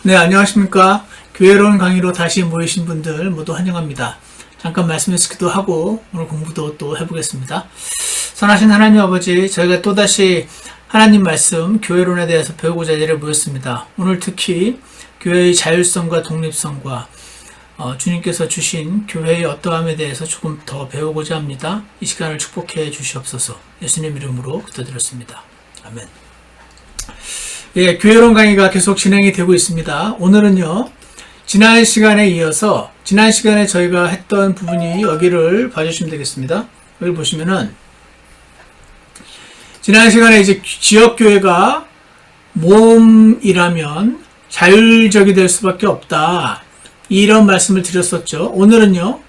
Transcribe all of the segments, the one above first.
네, 안녕하십니까. 교회론 강의로 다시 모이신 분들 모두 환영합니다. 잠깐 말씀드리기도 하고 오늘 공부도 또 해보겠습니다. 선하신 하나님 아버지, 저희가 또다시 하나님 말씀 교회론에 대해서 배우고자 자리에 모였습니다. 오늘 특히 교회의 자율성과 독립성과 주님께서 주신 교회의 어떠함에 대해서 조금 더 배우고자 합니다. 이 시간을 축복해 주시옵소서. 예수님 이름으로 기도드렸습니다. 아멘. 예, 교회론 강의가 계속 진행이 되고 있습니다. 오늘은요, 지난 시간에 이어서, 지난 시간에 저희가 했던 부분이 여기를 봐주시면 되겠습니다. 여기 보시면은, 지난 시간에 이제 지역교회가 몸이라면 자율적이 될 수밖에 없다. 이런 말씀을 드렸었죠. 오늘은요,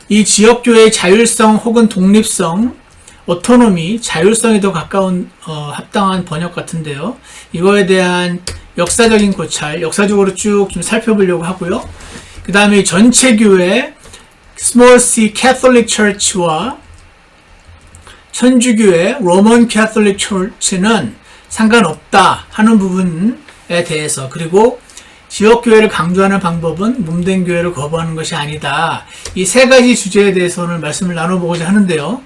이 지역교회의 자율성 혹은 독립성, 오토노미, 자율성에 더 가까운 합당한 번역 같은데요. 이거에 대한 역사적인 고찰, 역사적으로 쭉 좀 살펴보려고 하고요. 그 다음에 전체 교회, Small C Catholic Church와 천주교회, Roman Catholic Church는 상관없다 하는 부분에 대해서, 그리고 지역교회를 강조하는 방법은 몸된 교회를 거부하는 것이 아니다. 이 세 가지 주제에 대해서 오늘 말씀을 나눠보고자 하는데요.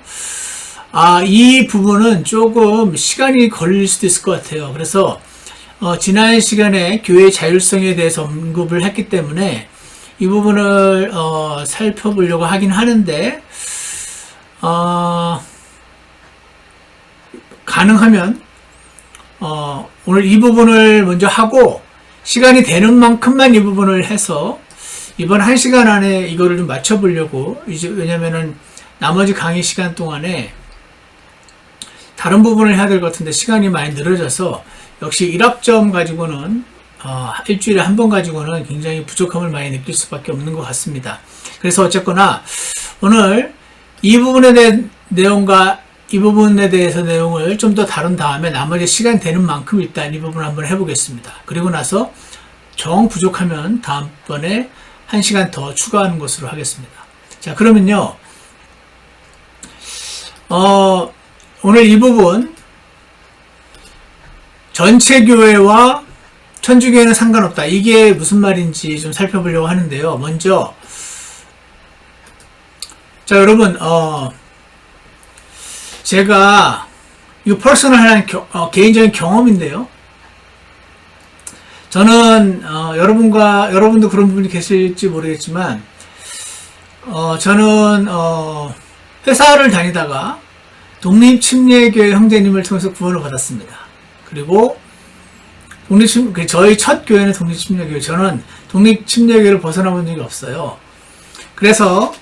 이 부분은 조금 시간이 걸릴 수도 있을 것 같아요. 그래서 지난 시간에 교회의 자율성에 대해서 언급을 했기 때문에 이 부분을 살펴보려고 하긴 하는데 가능하면 오늘 이 부분을 먼저 하고 시간이 되는 만큼만 이 부분을 해서 이번 1시간 안에 이거를 좀 맞춰보려고, 이제 왜냐면은 나머지 강의 시간 동안에 다른 부분을 해야 될 것 같은데 시간이 많이 늘어져서 역시 1학점 가지고는 일주일에 한 번 가지고는 굉장히 부족함을 많이 느낄 수밖에 없는 것 같습니다. 그래서 어쨌거나 오늘 이 부분에 대한 내용과 이 부분에 대해서 내용을 좀 더 다룬 다음에 나머지 시간 되는 만큼 일단 이 부분을 한번 해보겠습니다. 그리고 나서 정 부족하면 다음번에 1시간 더 추가하는 것으로 하겠습니다. 자, 그러면요, 오늘 이 부분, 전체 교회와 천주교회는 상관없다. 이게 무슨 말인지 좀 살펴보려고 하는데요. 먼저, 자, 여러분, 제가, 이거 퍼스널한 개인적인 경험인데요. 저는, 여러분도 그런 분이 계실지 모르겠지만, 저는, 회사를 다니다가, 독립침례교회 형제님을 통해서 구원을 받았습니다. 그리고 저희 첫 교회는 독립침례교회. 저는 독립침례교회를 벗어나본 적이 없어요. 그래서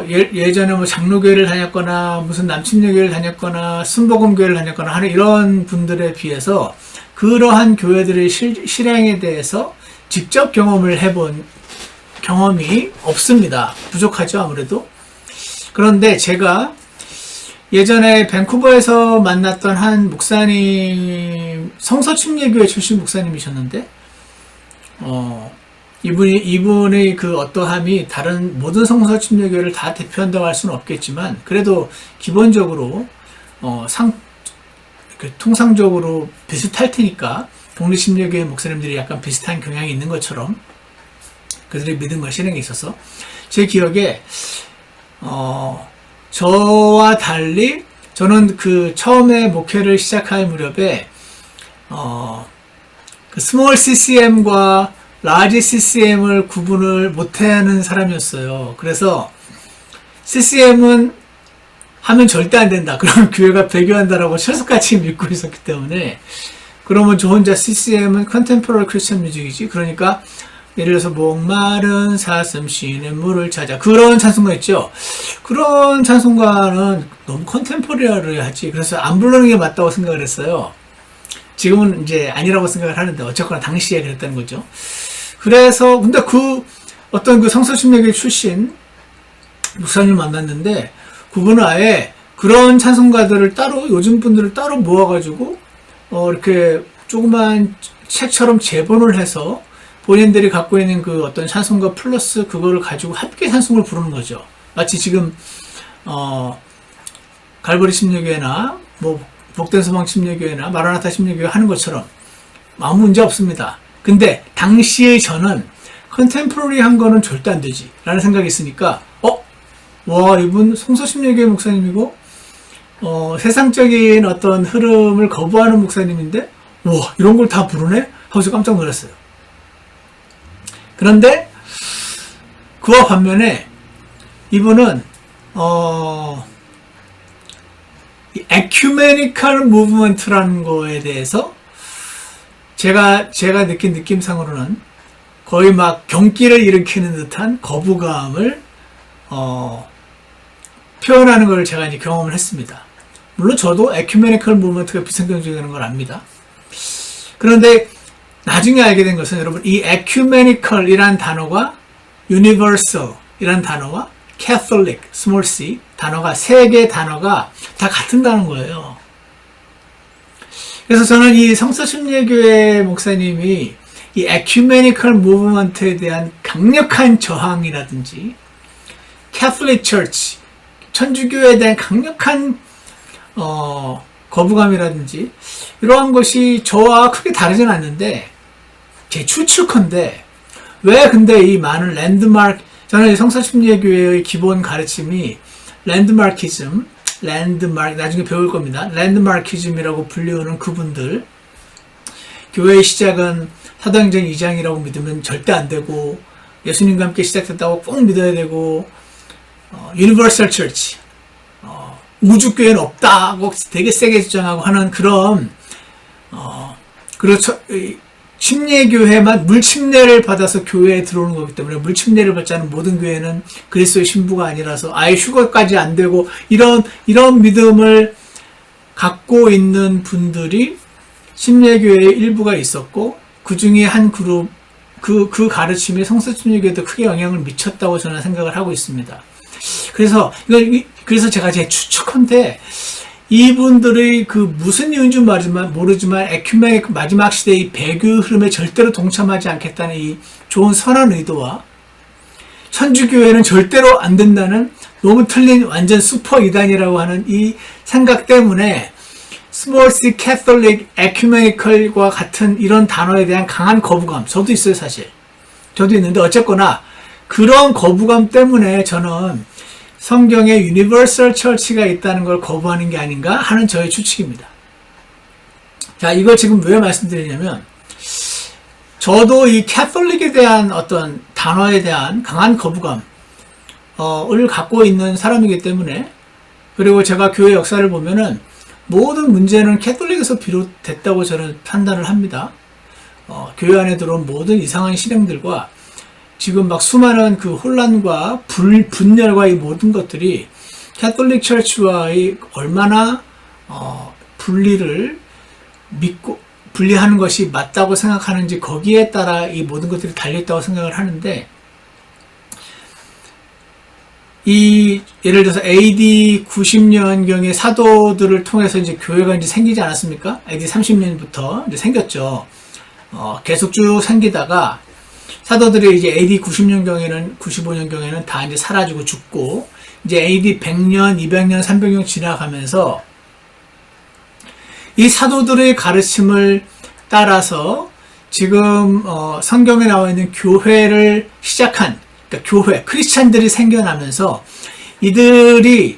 예전에 뭐 장로교회를 다녔거나 무슨 남침례교회를 다녔거나 순복음교회를 다녔거나 하는 이런 분들에 비해서 그러한 교회들의 실행에 대해서 직접 경험을 해본 경험이 없습니다. 부족하죠, 아무래도. 그런데 제가 예전에 밴쿠버에서 만났던 한 목사님, 성서침례교회 출신 목사님이셨는데, 이분의 그 어떠함이 다른 모든 성서침례교회를 다 대표한다고 할 수는 없겠지만, 그래도 기본적으로, 통상적으로 비슷할 테니까, 독립침례교회 목사님들이 약간 비슷한 경향이 있는 것처럼, 그들의 믿음과 실행에 있어서, 제 기억에, 저와 달리 저는 그 처음에 목회를 시작할 무렵에 그 스몰 CCM과 라지 CCM을 구분을 못하는 사람이었어요. 그래서 CCM은 하면 절대 안 된다. 그러면 교회가 배교한다라고 철석같이 믿고 있었기 때문에, 그러면 저 혼자 CCM은 컨템포러리 크리스천 뮤직이지. 그러니까 예를 들어서 목마른 사슴 쉬는 물을 찾아, 그런 찬송가 있죠. 그런 찬송가는 너무 컨템포러리하지. 그래서 안 부르는 게 맞다고 생각을 했어요. 지금은 이제 아니라고 생각을 하는데 어쨌거나 당시에 그랬다는 거죠. 그래서 근데 어떤 그 성서침례교회 출신 목사님 만났는데, 그분은 아예 그런 찬송가들을 따로, 요즘 분들을 따로 모아가지고 이렇게 조그만 책처럼 재본을 해서 본인들이 갖고 있는 그 어떤 찬송가 플러스 그거를 가지고 함께 찬송을 부르는 거죠. 마치 지금 갈보리 침례교회나 뭐 복된 소망 침례교회나 마라나타 침례교회 하는 것처럼 아무 문제 없습니다. 근데 당시의 저는 컨템포러리한 거는 절대 안 되지 라는 생각이 있으니까 와, 이분 송서심리교회 목사님이고 세상적인 어떤 흐름을 거부하는 목사님인데 와, 이런 걸 다 부르네? 하고서 깜짝 놀랐어요. 그런데 그와 반면에 이분은 이 에큐메니컬 무브먼트라는 거에 대해서 제가 느낀 느낌상으로는 거의 막 경기를 일으키는 듯한 거부감을 표현하는 걸 제가 이제 경험을 했습니다. 물론 저도 에큐메니컬 무브먼트가 비성경적이라는 걸 압니다. 그런데 나중에 알게 된 것은 여러분 이 ecumenical이란 단어가 universal이란 단어와 catholic, small c 단어가 세 개 단어가 다 같은 단어인 거예요. 그래서 저는 이 성서심리교회 목사님이 이 ecumenical movement에 대한 강력한 저항이라든지 Catholic Church, 천주교에 대한 강력한 거부감이라든지 이러한 것이 저와 크게 다르진 않는데 제 추측컨대 왜 근데 이 많은 랜드마크 저는 성서심리교회의 기본 가르침이 랜드마키즘 나중에 배울 겁니다. 랜드마키즘이라고 불리우는 그분들 교회의 시작은 사도행전 2장이라고 믿으면 절대 안 되고 예수님과 함께 시작됐다고 꼭 믿어야 되고 유니버설 처치 우주교회는 없다고 되게 세게 주장하고 하는 그런 그렇죠. 침례교회만 물침례를 받아서 교회에 들어오는 거기 때문에 물침례를 받지 않은 모든 교회는 그리스도의 신부가 아니라서 아예 휴거까지 안 되고 이런 믿음을 갖고 있는 분들이 침례교회의 일부가 있었고 그 중에 한 그룹 그 가르침이 성서침례교회도 크게 영향을 미쳤다고 저는 생각을 하고 있습니다. 그래서 제가 제 추측컨대 이분들의 그 무슨 이유인지 모르지만 에큐메닉 마지막 시대의 배교 흐름에 절대로 동참하지 않겠다는 이 좋은 선한 의도와 천주교회는 절대로 안 된다는 너무 틀린 완전 슈퍼 이단이라고 하는 이 생각 때문에 스몰 C 캐톨릭 에큐메니컬과 같은 이런 단어에 대한 강한 거부감 저도 있어요. 사실 저도 있는데 어쨌거나 그런 거부감 때문에 저는 성경에 유니버설 처치가 있다는 걸 거부하는 게 아닌가 하는 저의 추측입니다. 자, 이걸 지금 왜 말씀드리냐면 저도 이 캐톨릭에 대한 어떤 단어에 대한 강한 거부감을 갖고 있는 사람이기 때문에 그리고 제가 교회 역사를 보면은 모든 문제는 캐톨릭에서 비롯됐다고 저는 판단을 합니다. 교회 안에 들어온 모든 이상한 실행들과 지금 막 수많은 그 혼란과 분열과 이 모든 것들이 캐톨릭 처치와의 얼마나 분리를 믿고 분리하는 것이 맞다고 생각하는지 거기에 따라 이 모든 것들이 달려있다고 생각을 하는데 예를 들어서 AD 90년경의 사도들을 통해서 이제 교회가 이제 생기지 않았습니까? AD 30년부터 이제 생겼죠. 계속 쭉 생기다가 사도들이 이제 AD 90년경에는 95년경에는 다 이제 사라지고 죽고 이제 AD 100년, 200년, 300년 지나가면서 이 사도들의 가르침을 따라서 지금 성경에 나와 있는 교회를 시작한 그러니까 교회, 크리스찬들이 생겨나면서 이들이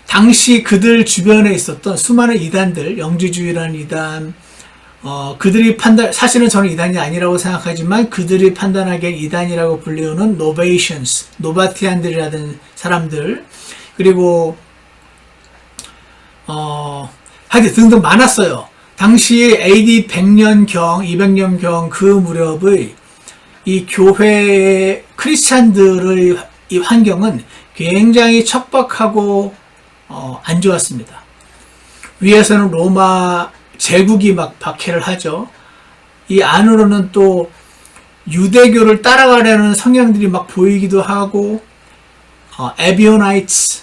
당시 그들 주변에 있었던 수많은 이단들, 영지주의라는 이단, 그들이 사실은 저는 이단이 아니라고 생각하지만 그들이 판단하기에 이단이라고 불리우는 노베이션스, 노바티안들이라는 사람들, 그리고, 하여튼 등등 많았어요. 당시 AD 100년경, 200년경 그 무렵의 이 교회의 크리스찬들의 이 환경은 굉장히 척박하고, 안 좋았습니다. 위에서는 로마 제국이 막 박해를 하죠. 이 안으로는 또 유대교를 따라가려는 성향들이 막 보이기도 하고, 에비오나이츠,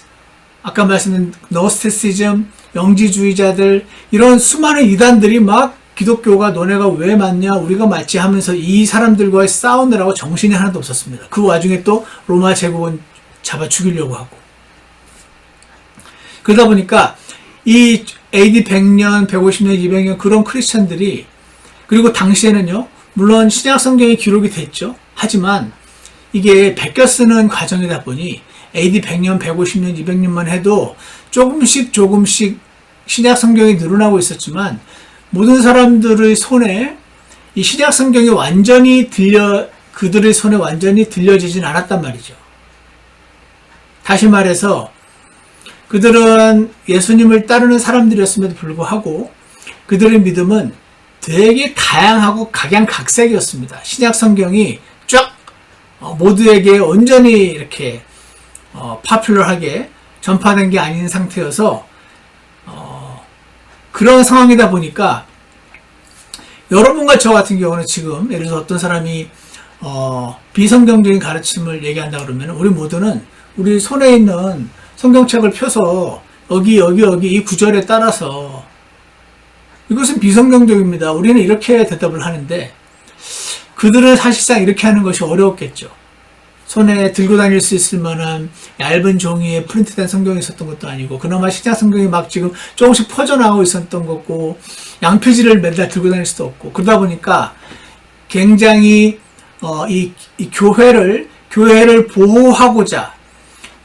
아까 말씀드린 노스티시즘, 영지주의자들, 이런 수많은 이단들이 막 기독교가 너네가 왜 맞냐, 우리가 맞지 하면서 이 사람들과의 싸우느라고 정신이 하나도 없었습니다. 그 와중에 또 로마 제국은 잡아 죽이려고 하고. 그러다 보니까 이 AD 100년, 150년, 200년 그런 크리스천들이 그리고 당시에는요, 물론 신약 성경이 기록이 됐죠. 하지만 이게 베껴 쓰는 과정이다 보니 AD 100년, 150년, 200년만 해도 조금씩 신약 성경이 늘어나고 있었지만 모든 사람들의 손에 이 신약 성경이 그들의 손에 완전히 들려지진 않았단 말이죠. 다시 말해서 그들은 예수님을 따르는 사람들이었음에도 불구하고 그들의 믿음은 되게 다양하고 각양각색이었습니다. 신약 성경이 쫙 모두에게 온전히 이렇게 파퓰러하게 전파된 게 아닌 상태여서 그런 상황이다 보니까 여러분과 저 같은 경우는 지금 예를 들어서 어떤 사람이 비성경적인 가르침을 얘기한다 그러면 우리 모두는 우리 손에 있는 성경책을 펴서 여기 이 구절에 따라서 이것은 비성경적입니다. 우리는 이렇게 대답을 하는데 그들은 사실상 이렇게 하는 것이 어려웠겠죠. 손에 들고 다닐 수 있을 만한 얇은 종이에 프린트된 성경이 있었던 것도 아니고 그나마 신약 성경이 막 지금 조금씩 퍼져나가고 있었던 거고 양표지를 맨날 들고 다닐 수도 없고 그러다 보니까 굉장히 이 교회를 보호하고자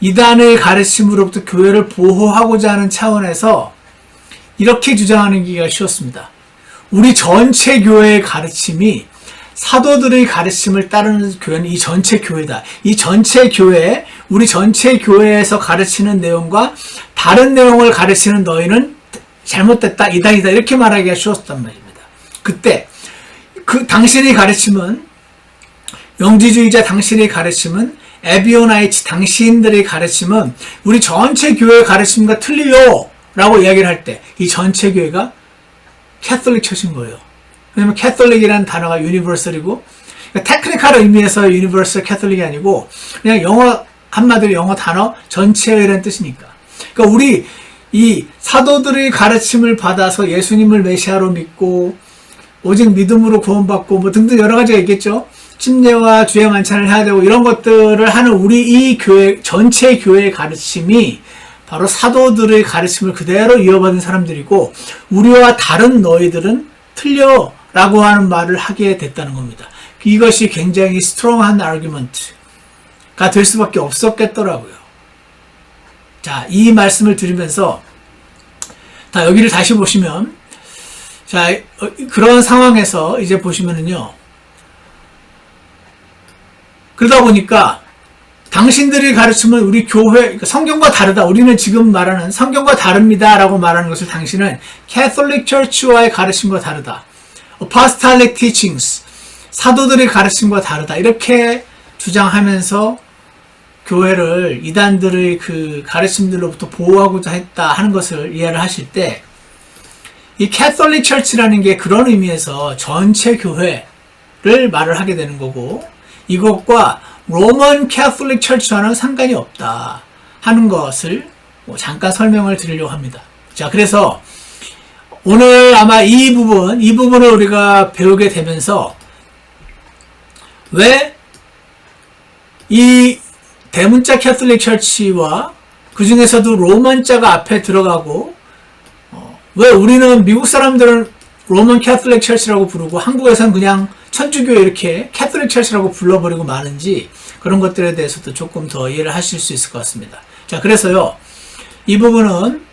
이단의 가르침으로부터 교회를 보호하고자 하는 차원에서 이렇게 주장하는 게 쉬웠습니다. 우리 전체 교회의 가르침이 사도들의 가르침을 따르는 교회는 이 전체 교회다. 이 전체 교회, 우리 전체 교회에서 가르치는 내용과 다른 내용을 가르치는 너희는 잘못됐다, 이단이다 이렇게 말하기가 쉬웠단 말입니다. 그때 당신의 가르침은 영지주의자 당신의 가르침은 에비오나이츠 당신들의 가르침은 우리 전체 교회의 가르침과 틀려요 라고 이야기를 할 때 이 전체 교회가 캐톨릭 처치인 거예요. 왜냐면 캐톨릭이라는 단어가 유니버설이고 그러니까 테크니컬 의미에서 유니버설 캐톨릭이 아니고 그냥 한마디로 영어 단어 전체라는 뜻이니까. 그러니까 우리 이 사도들의 가르침을 받아서 예수님을 메시아로 믿고 오직 믿음으로 구원받고 뭐 등등 여러 가지가 있겠죠. 침례와 주의 만찬을 해야 되고 이런 것들을 하는 우리 이 교회 전체 교회의 가르침이 바로 사도들의 가르침을 그대로 이어받은 사람들이고 우리와 다른 너희들은 틀려 라고 하는 말을 하게 됐다는 겁니다. 이것이 굉장히 스트롱한 아르규먼트가 될 수밖에 없었겠더라고요. 자, 이 말씀을 드리면서 여기를 다시 보시면 자, 그런 상황에서 이제 보시면은요. 그러다 보니까 당신들이 가르침은 우리 교회, 성경과 다르다. 우리는 지금 말하는 성경과 다릅니다. 라고 말하는 것을 당신은 Catholic Church와의 가르침과 다르다. Apostolic Teachings, 사도들의 가르침과 다르다. 이렇게 주장하면서 교회를 이단들의 그 가르침들로부터 보호하고자 했다 하는 것을 이해를 하실 때 이 Catholic Church라는 게 그런 의미에서 전체 교회를 말을 하게 되는 거고 이것과 로먼 캐톨릭 철치와는 상관이 없다 하는 것을 잠깐 설명을 드리려고 합니다. 자, 그래서 오늘 아마 이 부분을 우리가 배우게 되면서 왜 이 대문자 캐톨릭 철치와 그 중에서도 로먼자가 앞에 들어가고 왜 우리는 미국 사람들은 로먼 캐톨릭 철치라고 부르고 한국에서는 그냥 천주교 이렇게 캐톨릭 철치라고 불러버리고 마는지 그런 것들에 대해서도 조금 더 이해를 하실 수 있을 것 같습니다. 자, 그래서요 이 부분은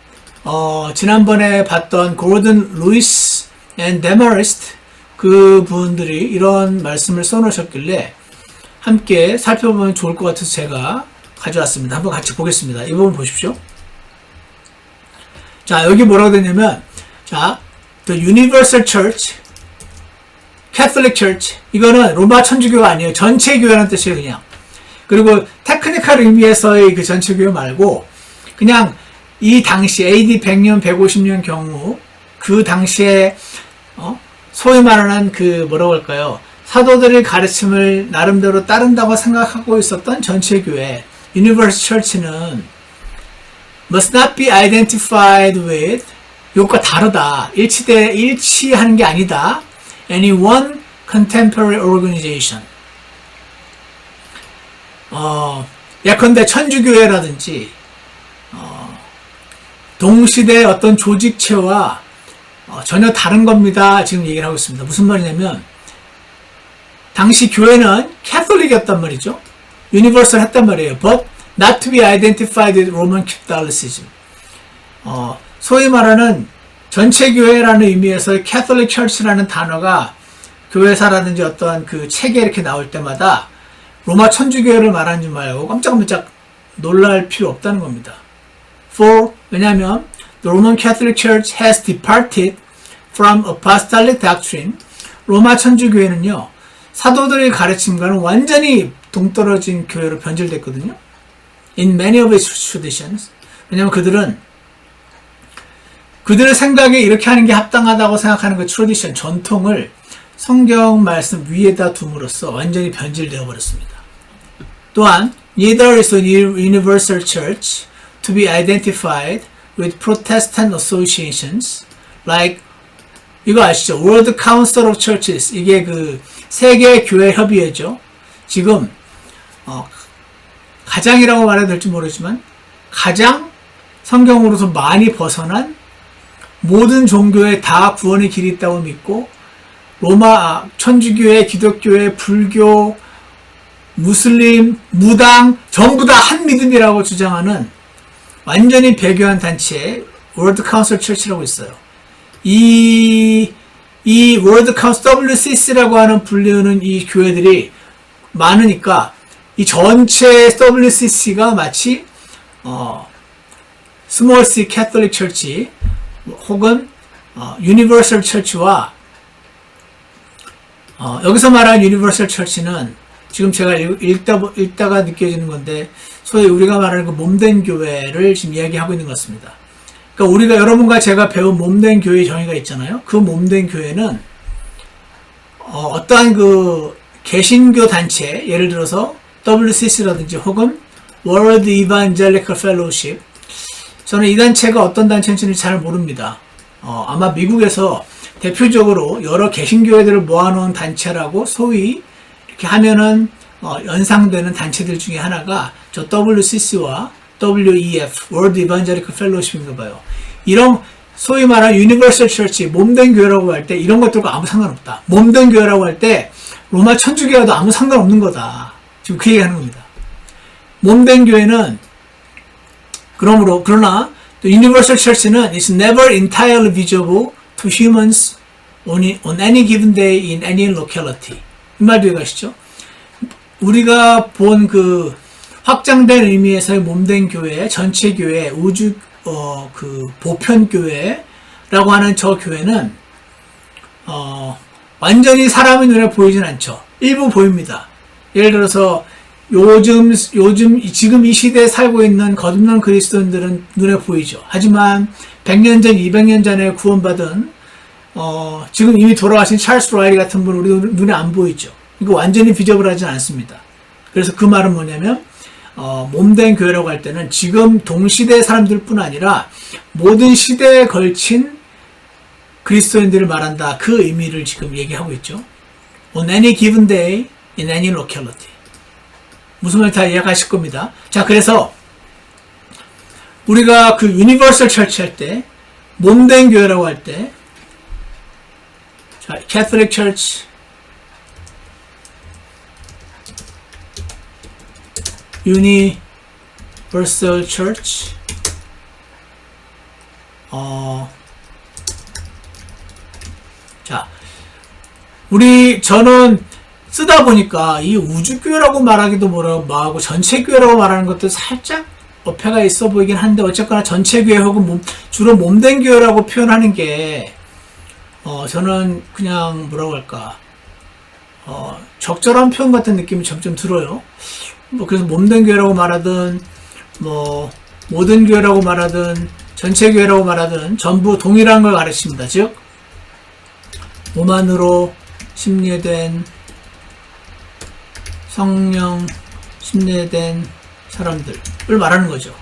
지난번에 봤던 고든 루이스 앤 데마리스트 그 분들이 이런 말씀을 써놓으셨길래 함께 살펴보면 좋을 것 같아서 제가 가져왔습니다. 한번 같이 보겠습니다. 이 부분 보십시오. 자, 여기 뭐라고 되냐면 자, The Universal Church, Catholic Church 이거는 로마 천주교가 아니에요. 전체 교회라는 뜻이에요. 그냥. 그리고 테크니컬 의미에서의 그 전체 교회 말고 그냥 이 당시 AD 100년, 150년 경우 그 당시에 소위 말하는 그 뭐라고 할까요? 사도들의 가르침을 나름대로 따른다고 생각하고 있었던 전체 교회 Universal Church는 must not be identified with 이것과 다르다. 일치하는 게 아니다. Any one contemporary organization. 예컨대 천주교회라든지 동시대 어떤 조직체와 전혀 다른 겁니다. 지금 얘기를 하고 있습니다. 무슨 말이냐면 당시 교회는 캐톨릭이었단 말이죠. 유니버설 했단 말이에요. But not to be identified with Roman Catholicism. 소위 말하는 전체 교회라는 의미에서 Catholic Church라는 단어가 교회사라든지 어떤 그 책에 이렇게 나올 때마다 로마 천주교회를 말하는 줄 말고 깜짝깜짝 놀랄 필요 없다는 겁니다. 왜냐하면 The Roman Catholic Church has departed from apostolic doctrine. 로마 천주교회는요, 사도들의 가르침과는 완전히 동떨어진 교회로 변질됐거든요. In many of its traditions. 왜냐하면 그들의 생각에 이렇게 하는 게 합당하다고 생각하는 그 트래디션, 전통을 성경 말씀 위에다 둠으로써 완전히 변질되어 버렸습니다. 또한 neither is a universal church to be identified with Protestant associations like 이거 아시죠? World Council of Churches. 이게 그 세계 교회 협의회죠. 지금 가장이라고 말해도 될지 모르지만 가장 성경으로서 많이 벗어난 모든 종교에 다 구원의 길이 있다고 믿고 로마 천주교회, 기독교회, 불교, 무슬림, 무당 전부 다 한 믿음이라고 주장하는 완전히 배교한 단체 월드 카운슬 처치라고 있어요. 이 월드 카운슬 WCC라고 하는 불리우는 이 교회들이 많으니까 이 전체 WCC가 마치 스몰 C 캐톨릭 처치 혹은 유니버설 처치와 여기서 말하는 유니버설 처치는 지금 제가 읽다가 느껴지는 건데 소위 우리가 말하는 그 몸된 교회를 지금 이야기하고 있는 것 같습니다. 그러니까 우리가 여러분과 제가 배운 몸된 교회 정의가 있잖아요. 그 몸된 교회는 어떠한 그 개신교 단체, 예를 들어서 WCC라든지 혹은 World Evangelical Fellowship, 저는 이 단체가 어떤 단체인지는 잘 모릅니다. 아마 미국에서 대표적으로 여러 개신교회들을 모아놓은 단체라고 소위 이렇게 하면은 연상되는 단체들 중에 하나가 저 WCC와 WEF, World Evangelical Fellowship인가 봐요. 이런 소위 말하는 유니버설 처치, 몸된 교회라고 할 때 이런 것들과 아무 상관없다. 몸된 교회라고 할 때 로마 천주교와도 아무 상관없는 거다. 지금 그 얘기하는 겁니다. 몸된 교회는 그러나 Universal Church는 is never entirely visible to humans on any given day in any locality. 이 말도 이해가시죠? 우리가 본 그 확장된 의미에서의 몸된 교회, 전체 교회, 우주 그 보편 교회라고 하는 저 교회는 완전히 사람의 눈에 보이진 않죠. 일부 보입니다. 예를 들어서 요즘 지금 이 시대에 살고 있는 거듭난 그리스도인들은 눈에 보이죠. 하지만 100년 전, 200년 전에 구원받은 지금 이미 돌아가신 찰스 라일리 같은 분은 우리 눈에 안 보이죠. 이거 완전히 비저블하지 않습니다. 그래서 그 말은 뭐냐면 몸된 교회라고 할 때는 지금 동시대 사람들뿐 아니라 모든 시대에 걸친 그리스도인들을 말한다. 그 의미를 지금 얘기하고 있죠. On any given day, in any locality. 무슨 말 다 이해하실 겁니다. 자, 그래서 우리가 그 유니버설 처치 할 때, 몸된 교회라고 할 때, 자, Catholic Church, Universal Church, 자, 저는 쓰다 보니까 이 우주교회라고 말하기도 뭐하고 전체교회라고 말하는 것도 살짝 어폐가 있어 보이긴 한데 어쨌거나 전체교회 혹은 주로 몸된 교회라고 표현하는 게 저는 그냥 뭐라고 할까 적절한 표현 같은 느낌이 점점 들어요. 그래서 몸된 교회라고 말하든 모든 교회라고 말하든 전체교회라고 말하든 전부 동일한 걸 가르칩니다. 즉 몸 안으로 심리된 성령 침례된 사람들을 말하는 거죠.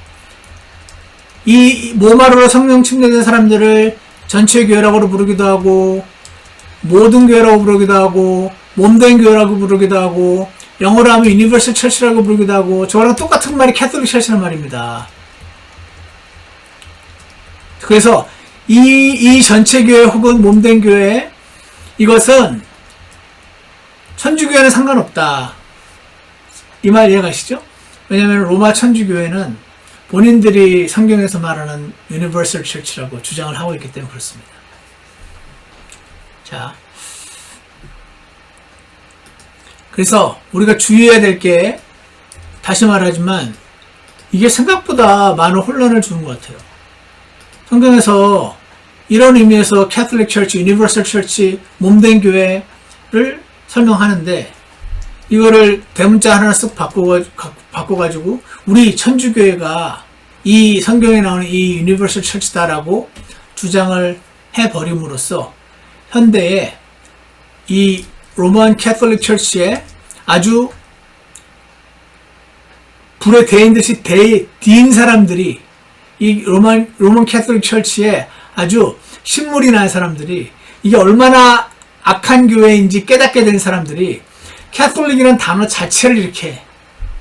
이 몸으로 성령 침례된 사람들을 전체 교회라고 부르기도 하고 모든 교회라고 부르기도 하고 몸된 교회라고 부르기도 하고 영어로 하면 유니버설 처치라고 부르기도 하고 저랑 똑같은 말이 캐톨릭 처치란 말입니다. 그래서 이 전체 교회 혹은 몸된 교회, 이것은 천주교회는 상관없다. 이 말 이해가시죠? 왜냐하면 로마 천주교회는 본인들이 성경에서 말하는 유니버설 처치라고 주장을 하고 있기 때문에 그렇습니다. 자, 그래서 우리가 주의해야 될 게, 다시 말하지만 이게 생각보다 많은 혼란을 주는 것 같아요. 성경에서 이런 의미에서 캐톨릭 처치, 유니버설 처치, 몸된 교회를 설명하는데 이거를 대문자 하나 쓱 바꿔가지고 우리 천주교회가 이 성경에 나오는 이 유니버설 처치다라고 주장을 해버림으로써 현대에 이 로만 캐톨릭 처치에 아주 불에 대인 듯이 대인 사람들이, 이 로만 캐톨릭 처치에 아주 신물이 난 사람들이, 이게 얼마나 악한 교회인지 깨닫게 된 사람들이 캐톨릭이라는 단어 자체를 이렇게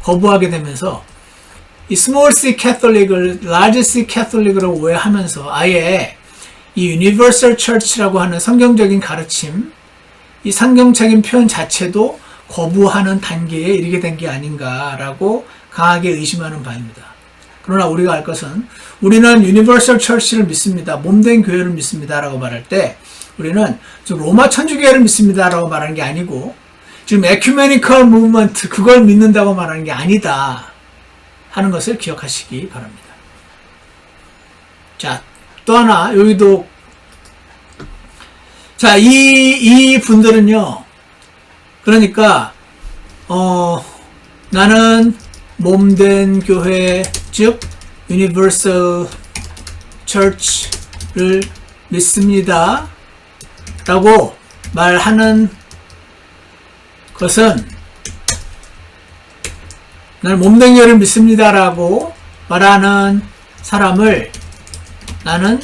거부하게 되면서 이 스몰 C 캐톨릭을 라지 C 캐톨릭으로 오해하면서 아예 이 유니버설 처치라고 하는 성경적인 가르침, 이 성경적인 표현 자체도 거부하는 단계에 이르게 된 게 아닌가라고 강하게 의심하는 바입니다. 그러나 우리가 알 것은 우리는 유니버설 처치를 믿습니다. 몸된 교회를 믿습니다. 라고 말할 때 우리는 로마 천주교회를 믿습니다. 라고 말하는 게 아니고 지금 에큐메니컬 무브먼트 그걸 믿는다고 말하는 게 아니다 하는 것을 기억하시기 바랍니다. 자, 또 하나 여기도 자, 이 분들은요. 그러니까 나는 몸된 교회 즉 유니버설 처치를 믿습니다 라고 말하는 것은 나는 몸된 교회를 믿습니다 라고 말하는 사람을 나는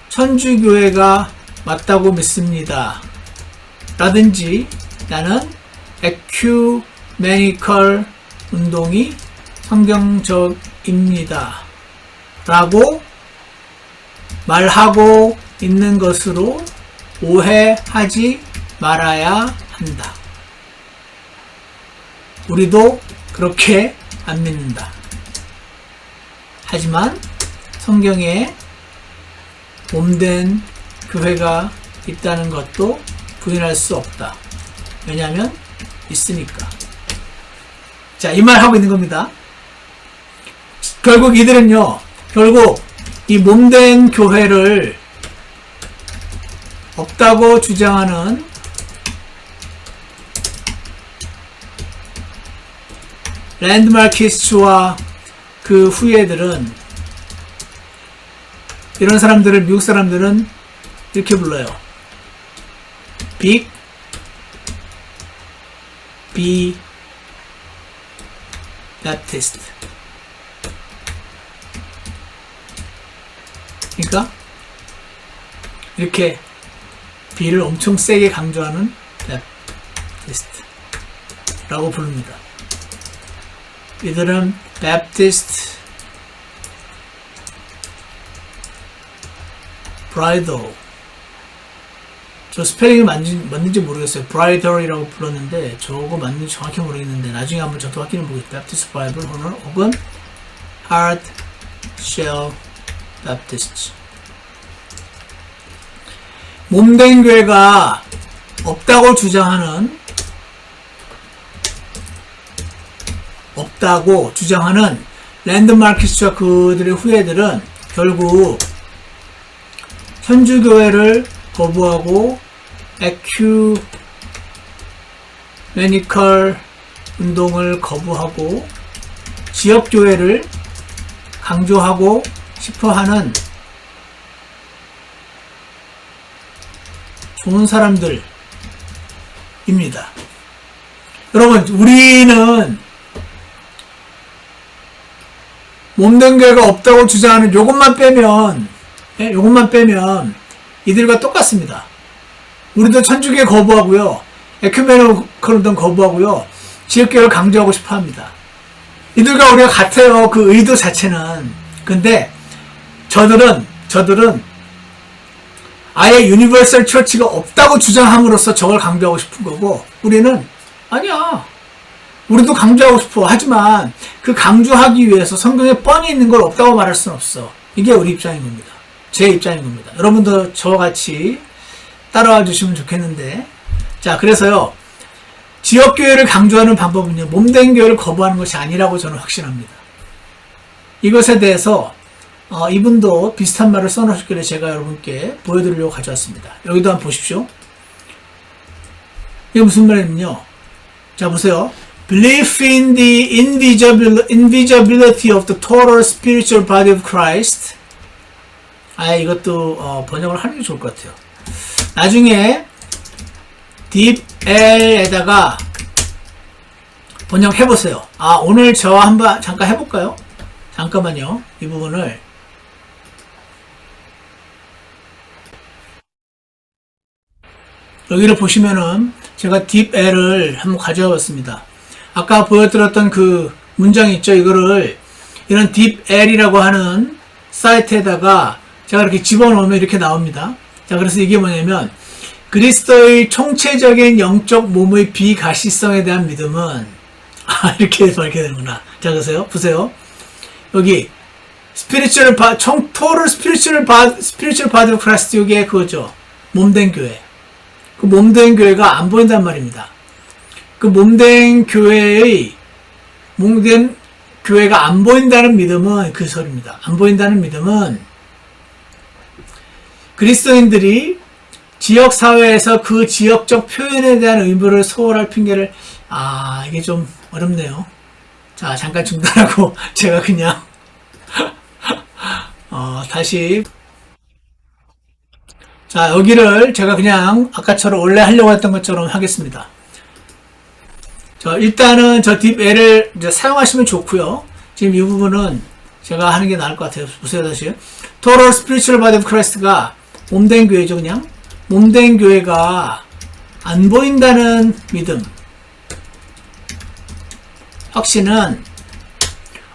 천주교회가 맞다고 믿습니다 라든지 나는 에큐메니컬 운동이 성경적입니다 라고 말하고 있는 것으로 오해하지 말아야 한다. 우리도 그렇게 안 믿는다. 하지만 성경에 몸된 교회가 있다는 것도 부인할 수 없다. 왜냐하면 있으니까. 자, 이 말 하고 있는 겁니다. 결국 이들은요, 결국 이 몸된 교회를 없다고 주장하는 랜드마키스트와 그 후예들은, 이런 사람들을 미국 사람들은 이렇게 불러요. 빅 B Baptist. 그러니까 이렇게 B를 엄청 세게 강조하는 Baptist라고 부릅니다. 이들은 Baptist Bridal, 저 스펠링이 맞는지 모르겠어요. Bridal이라고 불렀는데 저거 맞는지 정확히 모르겠는데 나중에 한번 저도 확인해 보겠습니다. Baptist Bible 혹은 Hard Shell Baptist. 몸된 교회가 없다고 주장하는 랜드마키스트와 그들의 후예들은 결국 천주교회를 거부하고 에큐메니컬 운동을 거부하고 지역교회를 강조하고 싶어하는 좋은 사람들입니다. 여러분, 우리는 몸된 교회가 없다고 주장하는 요것만 빼면 이들과 똑같습니다. 우리도 천주교회 거부하고요, 에큐메니컬 운동 거부하고요, 지역교회를 강조하고 싶어 합니다. 이들과 우리가 같아요. 그 의도 자체는. 근데 저들은 아예 유니버설 처치가 없다고 주장함으로써 저걸 강조하고 싶은 거고, 우리는 아니야. 우리도 강조하고 싶어. 하지만 그 강조하기 위해서 성경에 뻔히 있는 걸 없다고 말할 수는 없어. 이게 우리 입장인 겁니다. 제 입장인 겁니다. 여러분도 저와 같이 따라와 주시면 좋겠는데, 자, 그래서요, 지역교회를 강조하는 방법은요, 몸된 교회를 거부하는 것이 아니라고 저는 확신합니다. 이것에 대해서 이분도 비슷한 말을 써놓으셨길래 제가 여러분께 보여드리려고 가져왔습니다. 여기도 한번 보십시오. 이게 무슨 말이냐면요, 자, 보세요. Belief in the invisibility of the total spiritual body of Christ. 이것도 번역을 하는 게 좋을 것 같아요. 나중에 DeepL에다가 번역해보세요. 오늘 저와 한번 잠깐 해볼까요? 잠깐만요. 이 부분을. 여기를 보시면은 제가 DeepL을 한번 가져와 봤습니다. 아까 보여드렸던 그 문장이 있죠. 이거를 이런 DeepL이라고 하는 사이트에다가 제가 이렇게 집어넣으면 이렇게 나옵니다. 자, 그래서 이게 뭐냐면, 그리스도의 총체적인 영적 몸의 비가시성에 대한 믿음은, 이렇게 밝게 되는구나. 자, 그러세요? 보세요. 여기, total spiritual body of Christ, 이게 그거죠. 몸된 교회. 그 몸된 교회가 안 보인단 말입니다. 그 몸된 교회가 안 보인다는 믿음은 그 소리입니다. 안 보인다는 믿음은 그리스도인들이 지역사회에서 그 지역적 표현에 대한 의무를 소홀할 핑계를, 이게 좀 어렵네요. 자, 잠깐 중단하고 제가 그냥 다시, 자, 여기를 제가 그냥 아까처럼 원래 하려고 했던 것처럼 하겠습니다. 일단은 저 DeepL을 이제 사용하시면 좋고요. 지금 이 부분은 제가 하는 게 나을 것 같아요. 보세요, 다시. Total Spiritual Body of Christ가 몸된 교회죠, 그냥. 몸된 교회가 안 보인다는 믿음. 확신은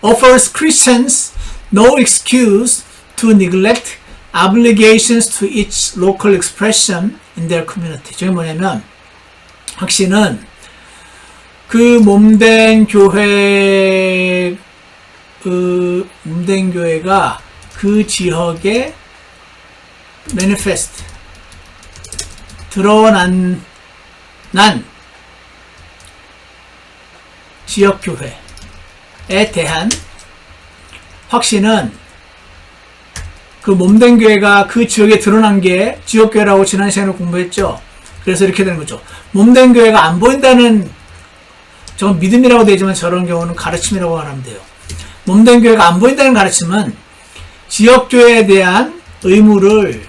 offers Christians no excuse to neglect obligations to each local expression in their community. 저게 뭐냐면, 확신은 그 몸된 교회가 그 지역에 manifest, 드러난 지역교회에 대한 확신은, 그 몸된 교회가 그 지역에 드러난 게 지역교회라고 지난 시간에 공부했죠. 그래서 이렇게 되는 거죠. 몸된 교회가 안 보인다는, 저건 믿음이라고 되지만 저런 경우는 가르침이라고 말하면 돼요. 몸된 교회가 안 보인다는 가르침은 지역교회에 대한 의무를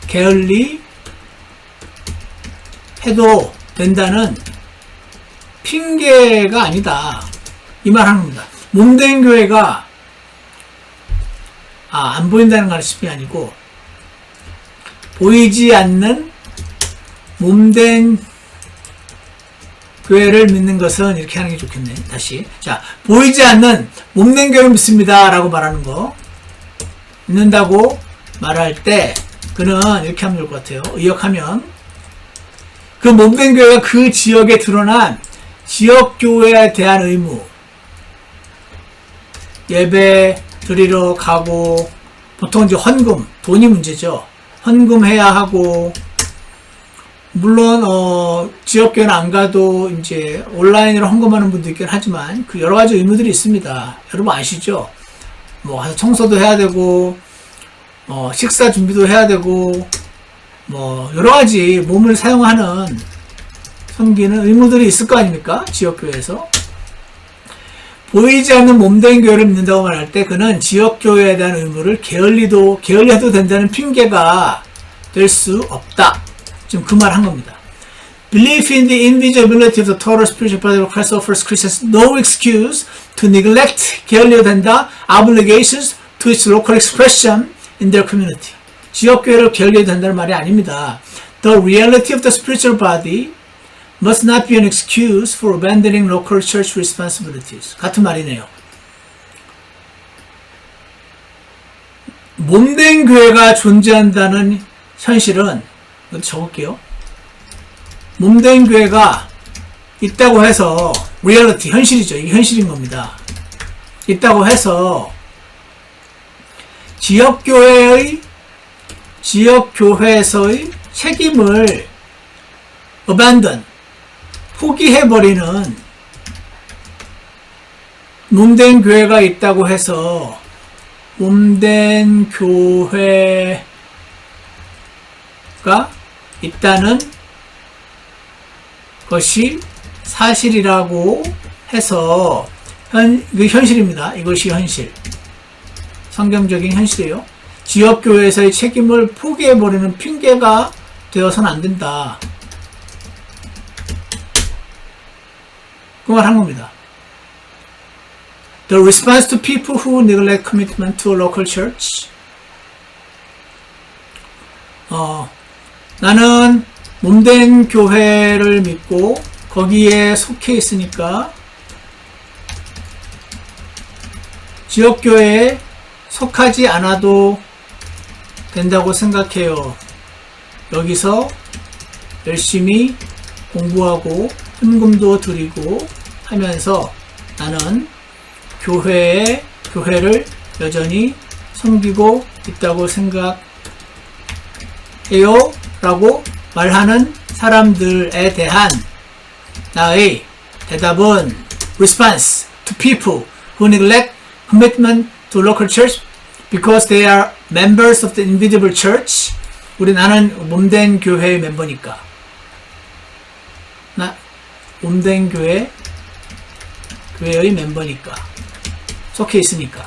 게을리 해도 된다는 핑계가 아니다. 이 말 하는 겁니다. 몸된 교회가 안 보인다는 가르침이 아니고, 보이지 않는 몸된 교회를 믿는 것은, 이렇게 하는 게 좋겠네. 다시. 자, 보이지 않는 몸된 교회를 믿습니다. 라고 말하는 거. 믿는다고 말할 때, 그는 이렇게 하면 좋을 것 같아요. 의역하면, 그 몸된 교회가 그 지역에 드러난 지역교회에 대한 의무, 예배 드리러 가고, 보통 이제 헌금, 돈이 문제죠. 헌금해야 하고, 물론 지역교회는 안 가도 이제 온라인으로 헌금하는 분도 있긴 하지만 그 여러 가지 의무들이 있습니다. 여러분 아시죠? 뭐 가서 청소도 해야 되고, 식사 준비도 해야 되고, 뭐 여러 가지 몸을 사용하는 섬기는 의무들이 있을 거 아닙니까? 지역교회에서. 보이지 않는 몸된 교회를 믿는다고 말할 때 그는 지역교회에 대한 의무를 게을리해도 된다는 핑계가 될 수 없다. 지금 그 말 한 겁니다. Belief in the invisibility of the total spiritual body of Christ offers Christians no excuse to neglect, 게을리해도 된다, obligations to its local expression in their community. 지역교회를 게을리해도 된다는 말이 아닙니다. The reality of the spiritual body must not be an excuse for abandoning local church responsibilities. 같은 말이네요. 몸된 교회가 존재한다는 현실은, 이것도 적을게요. 몸된 교회가 있다고 해서, 리얼리티, 현실이죠. 이게 현실인 겁니다. 있다고 해서, 지역교회에서의 책임을 abandon, 포기해버리는 몸된 교회가 있다고 해서 몸된 교회가 있다는 것이 사실이라고 해서 이게 현실입니다. 이것이 현실. 성경적인 현실이에요. 지역교회에서의 책임을 포기해버리는 핑계가 되어서는 안 된다. 그 말 한 겁니다. The response to people who neglect commitment to a local church. 나는 몸된 교회를 믿고 거기에 속해 있으니까 지역교회에 속하지 않아도 된다고 생각해요. 여기서 열심히 공부하고 헌금도 드리고 하면서 나는 교회를 여전히 섬기고 있다고 생각해요 라고 말하는 사람들에 대한 나의 대답은 response to people who neglect commitment to local church because they are members of the invisible church. 나는 몸된 교회의 멤버니까. 몸된 교회의 멤버니까. 속해 있으니까.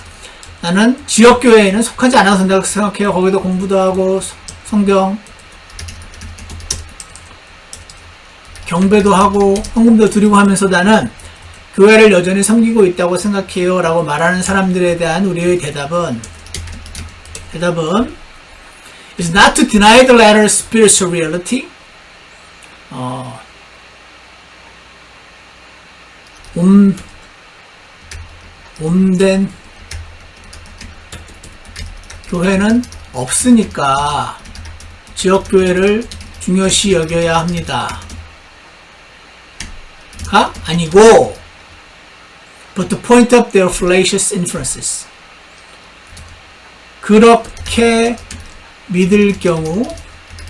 나는 지역교회에는 속하지 않아서 된다고 생각해요. 거기도 공부도 하고 성경 경배도 하고 헌금도 드리고 하면서 나는 교회를 여전히 섬기고 있다고 생각해요 라고 말하는 사람들에 대한 우리의 대답은 is not to deny the latter's spiritual reality. 몸된 교회는 없으니까 지역교회를 중요시 여겨야 합니다. 가 아니고 but to point up their fallacious inferences. 그렇게 믿을 경우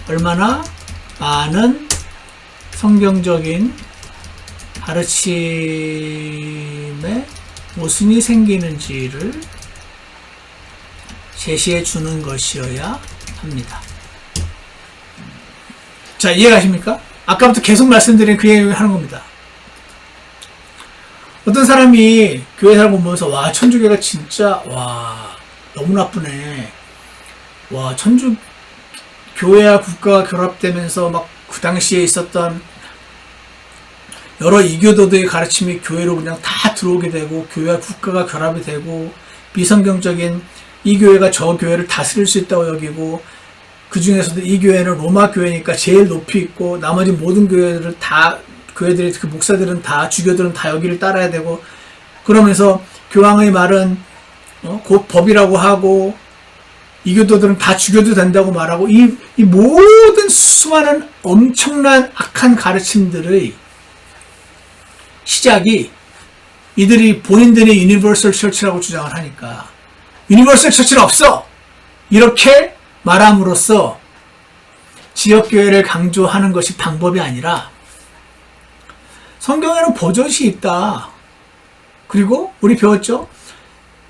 얼마나 많은 성경적인 가르침에 모순이 생기는지를 제시해 주는 것이어야 합니다. 자, 이해가십니까? 아까부터 계속 말씀드린 그 얘기를 하는 겁니다. 어떤 사람이 교회 살고 보면서 와 천주교가 진짜 와 너무 나쁘네. 와 천주 교회와 국가가 결합되면서 막 그 당시에 있었던 여러 이교도들의 가르침이 교회로 그냥 다 들어오게 되고 교회와 국가가 결합이 되고 비성경적인 이 교회가 저 교회를 다스릴 수 있다고 여기고 그 중에서도 이 교회는 로마 교회니까 제일 높이 있고 나머지 모든 교회들을 다 교회들의 그 목사들은 다 주교들은 다 여기를 따라야 되고 그러면서 교황의 말은 곧 법이라고 하고 이교도들은 다 죽여도 된다고 말하고 이 모든 수많은 엄청난 악한 가르침들의 시작이 이들이 본인들이 유니버설 처치라고 주장을 하니까 유니버설 처치는 없어! 이렇게 말함으로써 지역교회를 강조하는 것이 방법이 아니라 성경에는 버젓이 있다. 그리고 우리 배웠죠?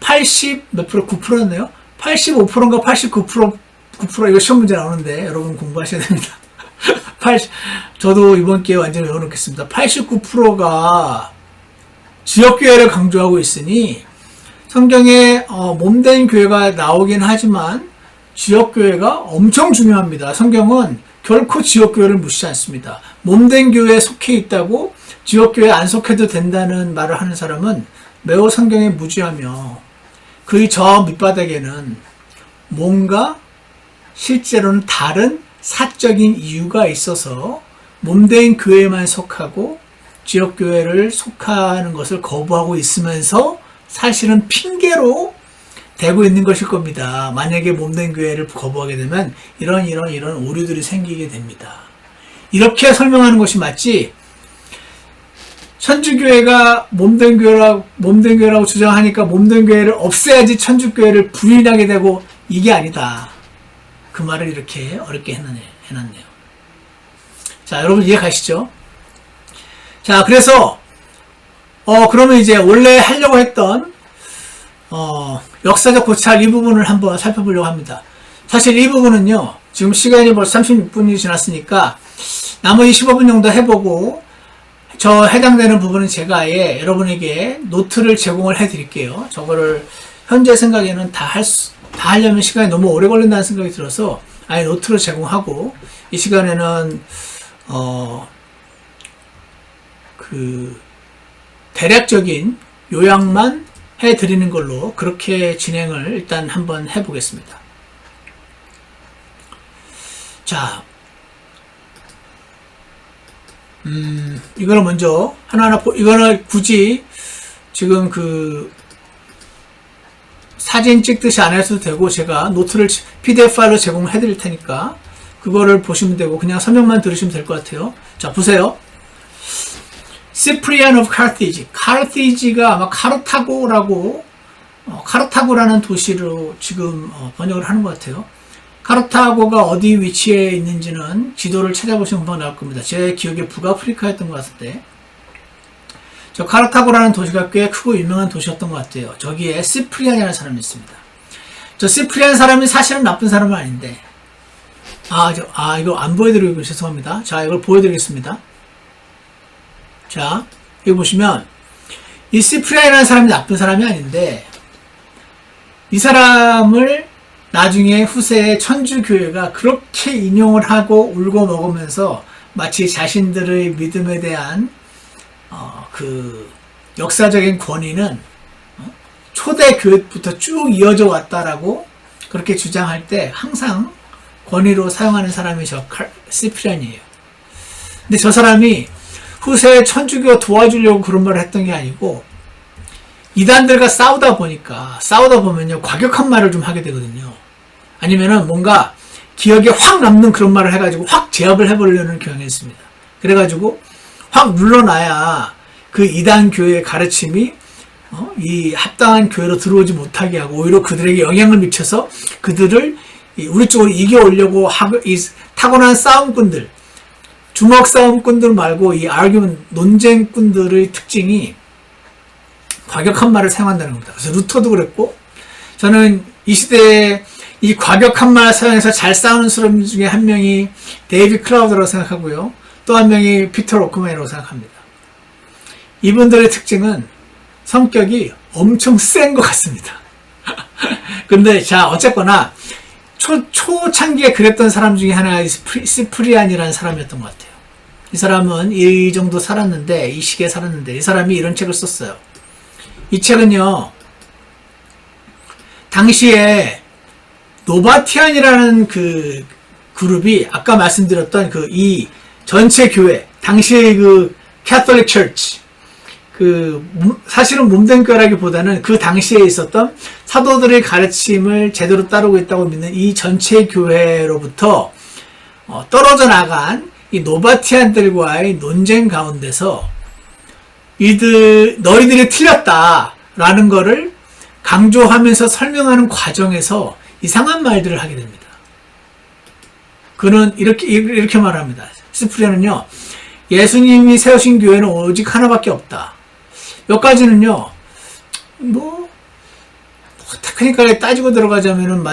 80 몇 프로? 9%였네요? 85%인가 89%, 9% 이거 시험 문제 나오는데 여러분 공부하셔야 됩니다. 저도 이번 기회에 완전히 외워놓겠습니다. 89%가 지역교회를 강조하고 있으니 성경에 몸된 교회가 나오긴 하지만 지역교회가 엄청 중요합니다. 성경은 결코 지역교회를 무시하지 않습니다. 몸된 교회에 속해 있다고 지역교회에 안 속해도 된다는 말을 하는 사람은 매우 성경에 무지하며 그의 저 밑바닥에는 뭔가 실제로는 다른 사적인 이유가 있어서 몸된 교회에만 속하고 지역교회를 속하는 것을 거부하고 있으면서 사실은 핑계로 되고 있는 것일 겁니다. 만약에 몸된 교회를 거부하게 되면 이런 오류들이 생기게 됩니다. 이렇게 설명하는 것이 맞지, 천주교회가 몸된 교회라고 주장하니까 몸된 교회를 없애야지 천주교회를 부인하게 되고, 이게 아니다. 그 말을 이렇게 어렵게 해놨네요. 자, 여러분 이해가시죠? 자, 그래서 그러면 이제 원래 하려고 했던 역사적 고찰 이 부분을 한번 살펴보려고 합니다. 사실 이 부분은요, 지금 시간이 벌써 36분이 지났으니까 나머지 15분 정도 해보고, 저 해당되는 부분은 제가 아예 여러분에게 노트를 제공을 해드릴게요. 저거를 현재 생각에는 다 하려면 시간이 너무 오래 걸린다는 생각이 들어서 아예 노트를 제공하고, 이 시간에는 대략적인 요약만 해드리는 걸로 그렇게 진행을 일단 한번 해보겠습니다. 자, 이거는 먼저 하나하나 이거는 굳이 지금 사진 찍듯이 안 해도 되고, 제가 노트를 PDF 파일로 제공해 드릴 테니까 그거를 보시면 되고 그냥 설명만 들으시면 될 것 같아요. 자, 보세요. Cyprian of Carthage. 카르티지가 아마 카르타고라는 도시로 지금 번역을 하는 것 같아요. 카르타고가 어디 위치에 있는지는 지도를 찾아보시면 금방 나올 겁니다. 제 기억에 북아프리카였던 것 같은데, 저 카르타고라는 도시가 꽤 크고 유명한 도시였던 것 같아요. 저기에 시프리안이라는 사람이 있습니다. 저 시프리안 사람이 사실은 나쁜 사람은 아닌데, 이거 안 보여드리고 죄송합니다. 자, 이걸 보여드리겠습니다. 자, 여기 보시면 이 시프리안이라는 사람이 나쁜 사람이 아닌데, 이 사람을 나중에 후세의 천주교회가 그렇게 인용을 하고 울고 먹으면서 마치 자신들의 믿음에 대한 역사적인 권위는 초대 교회부터 쭉 이어져 왔다라고 그렇게 주장할 때 항상 권위로 사용하는 사람이 저 시프리안이에요. 근데 저 사람이 후세의 천주교 도와주려고 그런 말을 했던 게 아니고, 이단들과 싸우다 보면요, 과격한 말을 좀 하게 되거든요. 아니면은 뭔가 기억에 확 남는 그런 말을 해가지고 확 제압을 해보려는 경향이 있습니다. 그래가지고 확 물러나야 그 이단 교회의 가르침이 이 합당한 교회로 들어오지 못하게 하고, 오히려 그들에게 영향을 미쳐서 그들을 우리 쪽으로 이겨오려고 하고, 이 타고난 싸움꾼들, 주먹 싸움꾼들 말고 이 논쟁꾼들의 특징이 과격한 말을 사용한다는 겁니다. 그래서 루터도 그랬고, 저는 이 시대에 이 과격한 말 사용해서 잘 싸우는 사람 중에 한 명이 데이비 클라우드라고 생각하고요. 또 한 명이 피터 로크맨이라고 생각합니다. 이분들의 특징은 성격이 엄청 센 것 같습니다. 근데 자, 어쨌거나 초창기에 그랬던 사람 중에 하나가 시프리안이라는 사람이었던 것 같아요. 이 사람은 이 정도 살았는데, 이 시기에 살았는데, 이 사람이 이런 책을 썼어요. 이 책은요, 당시에 노바티안이라는 그 그룹이 아까 말씀드렸던 이 전체 교회, 당시의 캐톨릭 처치, 사실은 몸된 교회라기보다는 그 당시에 있었던 사도들의 가르침을 제대로 따르고 있다고 믿는 이 전체 교회로부터 떨어져 나간 이 노바티안들과의 논쟁 가운데서 너희들이 틀렸다라는 거를 강조하면서 설명하는 과정에서 이상한 말들을 하게 됩니다. 그는 이렇게 말합니다. 시프리안은요, 예수님이 세우신 교회는 오직 하나밖에 없다. 여기까지는요, 테크니컬하게 따지고 들어가자면은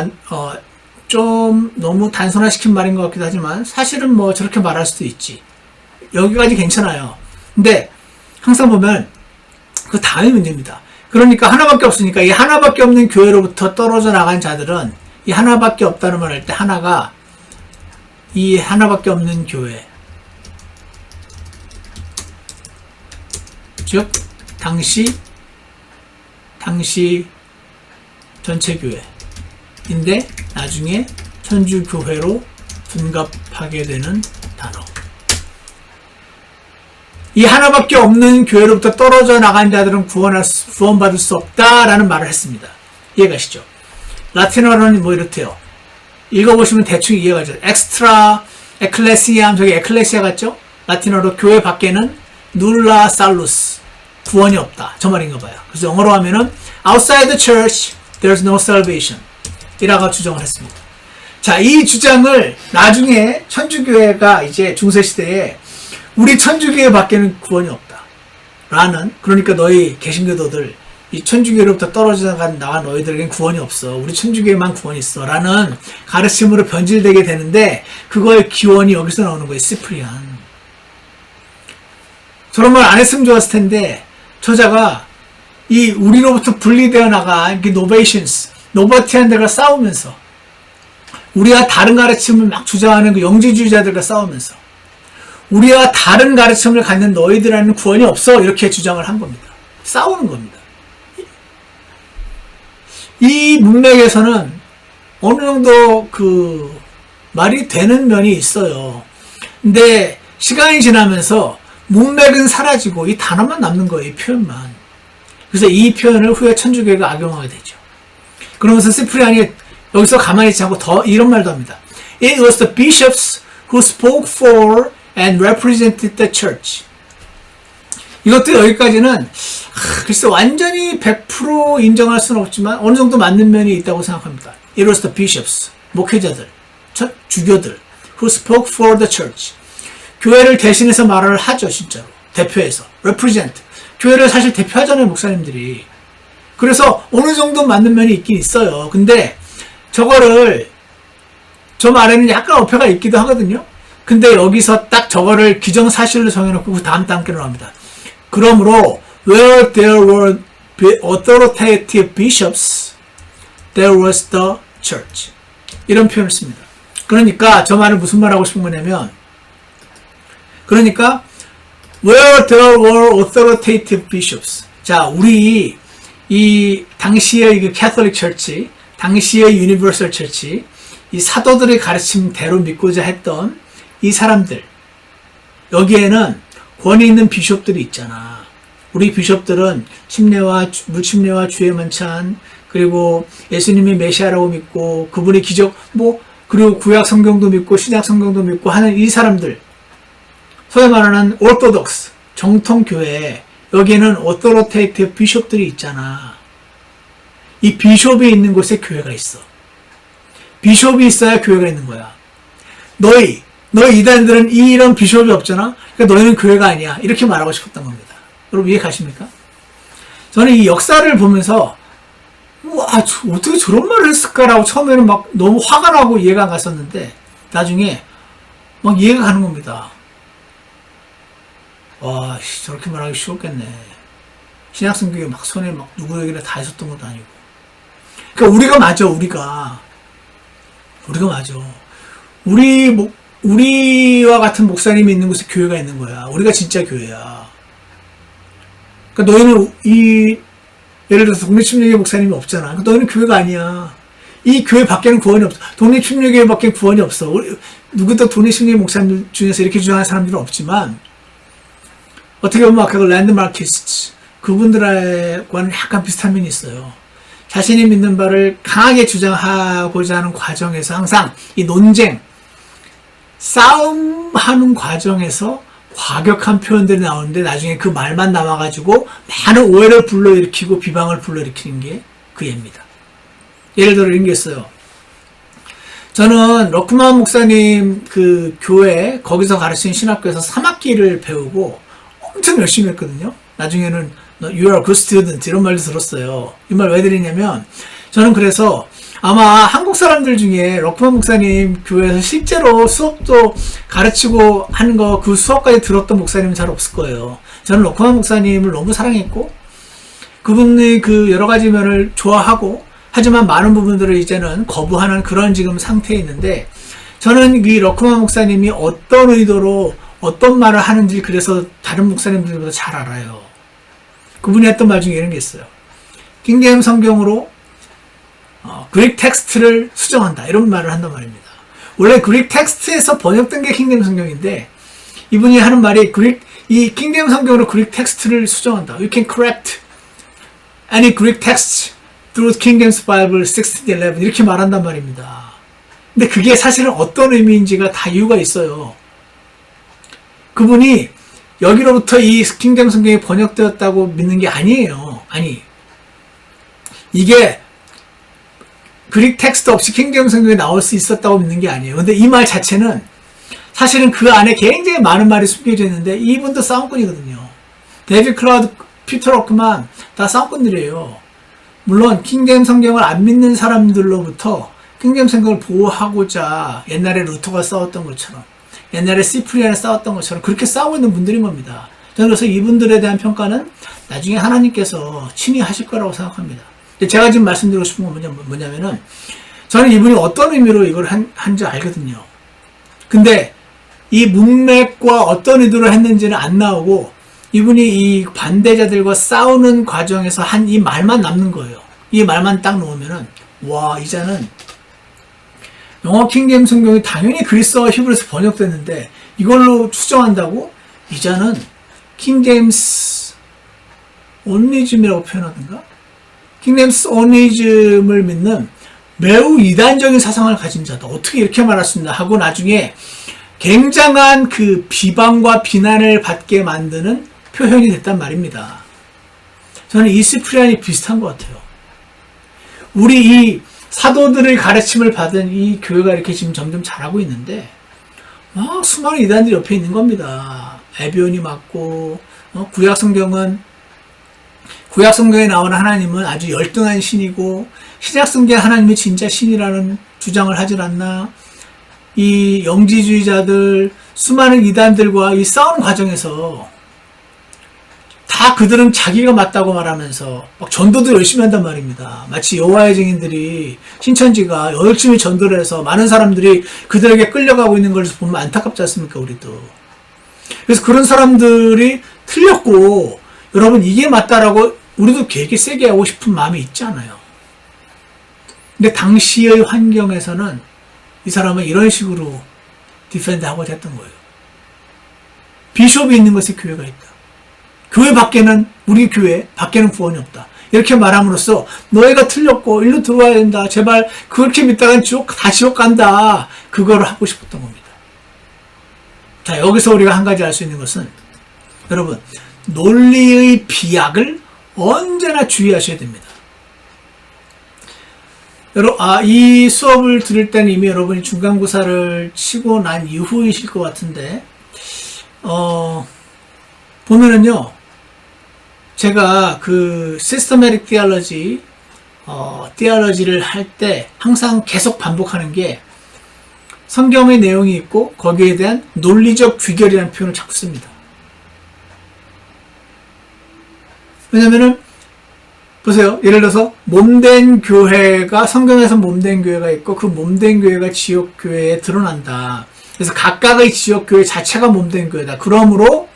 좀 너무 단순화시킨 말인 것 같기도 하지만, 사실은 저렇게 말할 수도 있지. 여기까지 괜찮아요. 근데 항상 보면 그 다음이 문제입니다. 그러니까 하나밖에 없으니까 이 하나밖에 없는 교회로부터 떨어져 나간 자들은 이 하나밖에 없다는 말 할 때 하나가 이 하나밖에 없는 교회, 즉 당시 전체 교회인데 나중에 천주교회로 둔갑하게 되는 단어. 이 하나밖에 없는 교회로부터 떨어져 나간 자들은 구원받을 수 없다라는 말을 했습니다. 이해가시죠? 라틴어로는 뭐 이렇대요. 읽어보시면 대충 이해가 죠. 엑스트라 에클레시암, 저기 에클레시아 같죠? 라틴어로 교회 밖에는 눌라 살루스, 구원이 없다. 저 말인가 봐요. 그래서 영어로 하면은 outside the church there's no salvation 이라고 주장을 했습니다. 자, 이 주장을 나중에 천주교회가 이제 중세시대에 우리 천주교회 밖에는 구원이 없다 라는, 그러니까 너희 개신교도들 이 천주교로부터 떨어져 나간 너희들에겐 구원이 없어, 우리 천주교에만 구원이 있어 라는 가르침으로 변질되게 되는데, 그거의 기원이 여기서 나오는 거예요. 시프리안. 저런 말 안 했으면 좋았을 텐데, 저자가 이 우리로부터 분리되어 나간 노베이션스, 노버티안들과 싸우면서, 우리와 다른 가르침을 막 주장하는 그 영지주의자들과 싸우면서, 우리와 다른 가르침을 갖는 너희들에는 구원이 없어 이렇게 주장을 한 겁니다. 싸우는 겁니다. 이 문맥에서는 어느 정도 그 말이 되는 면이 있어요. 근데 시간이 지나면서 문맥은 사라지고 이 단어만 남는 거예요. 이 표현만. 그래서 이 표현을 후에 천주교회가 악용하게 되죠. 그러면서 시프리안이 여기서 가만히 있지 않고 더 이런 말도 합니다. It was the bishops who spoke for and represented the church. 이것도 여기까지는 글쎄 완전히 100% 인정할 수는 없지만 어느 정도 맞는 면이 있다고 생각합니다. It was the bishops, 목회자들, 주교들 who spoke for the church. 교회를 대신해서 말을 하죠. 진짜로. 대표해서. represent. 교회를 사실 대표하잖아요. 목사님들이. 그래서 어느 정도 맞는 면이 있긴 있어요. 근데 저거를 저 말에는 약간 어폐가 있기도 하거든요. 근데 여기서 딱 저거를 기정사실로 정해놓고 그 다음 단계로 나옵니다. 그러므로 where there were authoritative bishops, there was the church. 이런 표현을 씁니다. 그러니까 저 말은 무슨 말 하고 싶은 거냐면, 그러니까 where there were authoritative bishops. 자, 우리 이 당시의 그 캐톨릭 철치, 당시의 유니버설 철치, 이 사도들의 가르침대로 믿고자 했던 이 사람들, 여기에는 권위 있는 비숍들이 있잖아. 우리 비숍들은 물침례와 주의 만찬, 그리고 예수님이 메시아라고 믿고 그분의 기적, 그리고 구약 성경도 믿고 신약 성경도 믿고 하는 이 사람들, 소위 말하는 오르토독스 정통교회, 여기에는 오토로테이티브 비숍들이 있잖아. 이 비숍이 있는 곳에 교회가 있어. 비숍이 있어야 교회가 있는 거야. 너희 이단들은 이런 비숍이 없잖아. 그러니까 너희는 교회가 아니야. 이렇게 말하고 싶었던 겁니다. 여러분 이해 가십니까? 저는 이 역사를 보면서 어떻게 저런 말을 했을까라고 처음에는 막 너무 화가 나고 이해가 안 갔었는데, 나중에 막 이해가 가는 겁니다. 와, 저렇게 말하기 쉬웠겠네. 신약성경에 막 손에 막 누구에게나 다 있었던 것도 아니고. 그러니까 우리가 맞아. 우리와 같은 목사님이 있는 곳에 교회가 있는 거야. 우리가 진짜 교회야. 그러니까 너희는 예를 들어서 독립침례교회 목사님이 없잖아. 그러니까 너희는 교회가 아니야. 이 교회 밖에는 구원이 없어. 독립침례교회 밖에 구원이 없어. 누구도 독립침례 목사님들 중에서 이렇게 주장하는 사람들은 없지만, 어떻게 보면 그 랜드마키스트, 그분들과는 약간 비슷한 면이 있어요. 자신이 믿는 바를 강하게 주장하고자 하는 과정에서 항상 이 논쟁, 싸움하는 과정에서 과격한 표현들이 나오는데, 나중에 그 말만 남아가지고 많은 오해를 불러일으키고 비방을 불러일으키는 게 그 예입니다. 예를 들어 이런 게 있어요. 저는 러크만 목사님 그 교회, 거기서 가르치는 신학교에서 3학기를 배우고 엄청 열심히 했거든요. 나중에는 You are a good student 이런 말도 들었어요. 이 말 왜 드리냐면, 저는 그래서 아마 한국 사람들 중에 러크만 목사님 교회에서 실제로 수업도 가르치고 하는 거, 그 수업까지 들었던 목사님은 잘 없을 거예요. 저는 러크만 목사님을 너무 사랑했고, 그분의 그 여러 가지 면을 좋아하고, 하지만 많은 부분들을 이제는 거부하는 그런 지금 상태에 있는데, 저는 이 러크만 목사님이 어떤 의도로 어떤 말을 하는지 그래서 다른 목사님들보다 잘 알아요. 그분이 했던 말 중에 이런 게 있어요. 킹제임 성경으로 그릭 텍스트를 수정한다, 이런 말을 한단 말입니다. 원래 그릭 텍스트에서 번역된 게 킹제임 성경인데, 이분이 하는 말이 이 킹제임 성경으로 그릭 텍스트를 수정한다. You can correct any Greek text through King James Bible 1611 이렇게 말한단 말입니다. 근데 그게 사실은 어떤 의미인지가 다 이유가 있어요. 그분이 여기로부터 이 킹제임스 성경이 번역되었다고 믿는 게 아니에요. 아니, 이게 그릭 텍스트 없이 킹제임스 성경에 나올 수 있었다고 믿는 게 아니에요. 근데 이 말 자체는 사실은 그 안에 굉장히 많은 말이 숨겨져 있는데 이분도 싸움꾼이거든요. 데이비드 클라우드, 피터 로크만 다 싸움꾼들이에요. 물론 킹제임스 성경을 안 믿는 사람들로부터 킹제임스 성경을 보호하고자 옛날에 루터가 싸웠던 것처럼, 옛날에 시프리안이 싸웠던 것처럼 그렇게 싸우고 있는 분들인 겁니다. 저는 그래서 이분들에 대한 평가는 나중에 하나님께서 친히 하실 거라고 생각합니다. 제가 지금 말씀드리고 싶은 건 뭐냐면은 저는 이분이 어떤 의미로 이걸 한지 알거든요. 근데 이 문맥과 어떤 의도로 했는지는 안 나오고 이분이 이 반대자들과 싸우는 과정에서 한 이 말만 남는 거예요. 이 말만 딱 놓으면은 와, 이자는 영어 킹제임스 성경이 당연히 그리스어와 히브리어에서 번역됐는데 이걸로 추정한다고? 이자는 킹제임스 온리즘이라고 표현하던가? 킹제임스 온리즘을 믿는 매우 이단적인 사상을 가진 자다. 어떻게 이렇게 말할 수 있나 하고 나중에 굉장한 그 비방과 비난을 받게 만드는 표현이 됐단 말입니다. 저는 이 시프리안이 비슷한 것 같아요. 우리 이 사도들의 가르침을 받은 이 교회가 이렇게 지금 점점 자라고 있는데 막 수많은 이단들이 옆에 있는 겁니다. 에비온이 맞고 구약 성경에 나오는 하나님은 아주 열등한 신이고 신약 성경 하나님이 진짜 신이라는 주장을 하질 않나. 이 영지주의자들 수많은 이단들과 이 싸우는 과정에서 다 그들은 자기가 맞다고 말하면서 막 전도도 열심히 한단 말입니다. 마치 여호와의 증인들이 신천지가 열심히 전도를 해서 많은 사람들이 그들에게 끌려가고 있는 걸 보면 안타깝지 않습니까? 우리도. 그래서 그런 사람들이 틀렸고 여러분 이게 맞다라고 우리도 되게 세게 하고 싶은 마음이 있잖아요. 근데 당시의 환경에서는 이 사람은 이런 식으로 디펜드하고자 했던 거예요. 비숍이 있는 것에 교회가 있다. 교회 밖에는 우리 교회 밖에는 구원이 없다. 이렇게 말함으로써 너희가 틀렸고 일로 들어와야 된다. 제발 그렇게 믿다간 다 지옥 간다. 그거를 하고 싶었던 겁니다. 자, 여기서 우리가 한 가지 알 수 있는 것은 여러분 논리의 비약을 언제나 주의하셔야 됩니다. 이 수업을 들을 때는 이미 여러분이 중간고사를 치고 난 이후이실 것 같은데 보면은요 제가 그 시스테매틱 디얼러지를 할 때 항상 계속 반복하는 게 성경의 내용이 있고 거기에 대한 논리적 귀결이라는 표현을 자꾸 씁니다. 왜냐면은 보세요. 예를 들어서 몸된 교회가 성경에서 몸된 교회가 있고 그 몸된 교회가 지역교회에 드러난다. 그래서 각각의 지역교회 자체가 몸된 교회다. 그러므로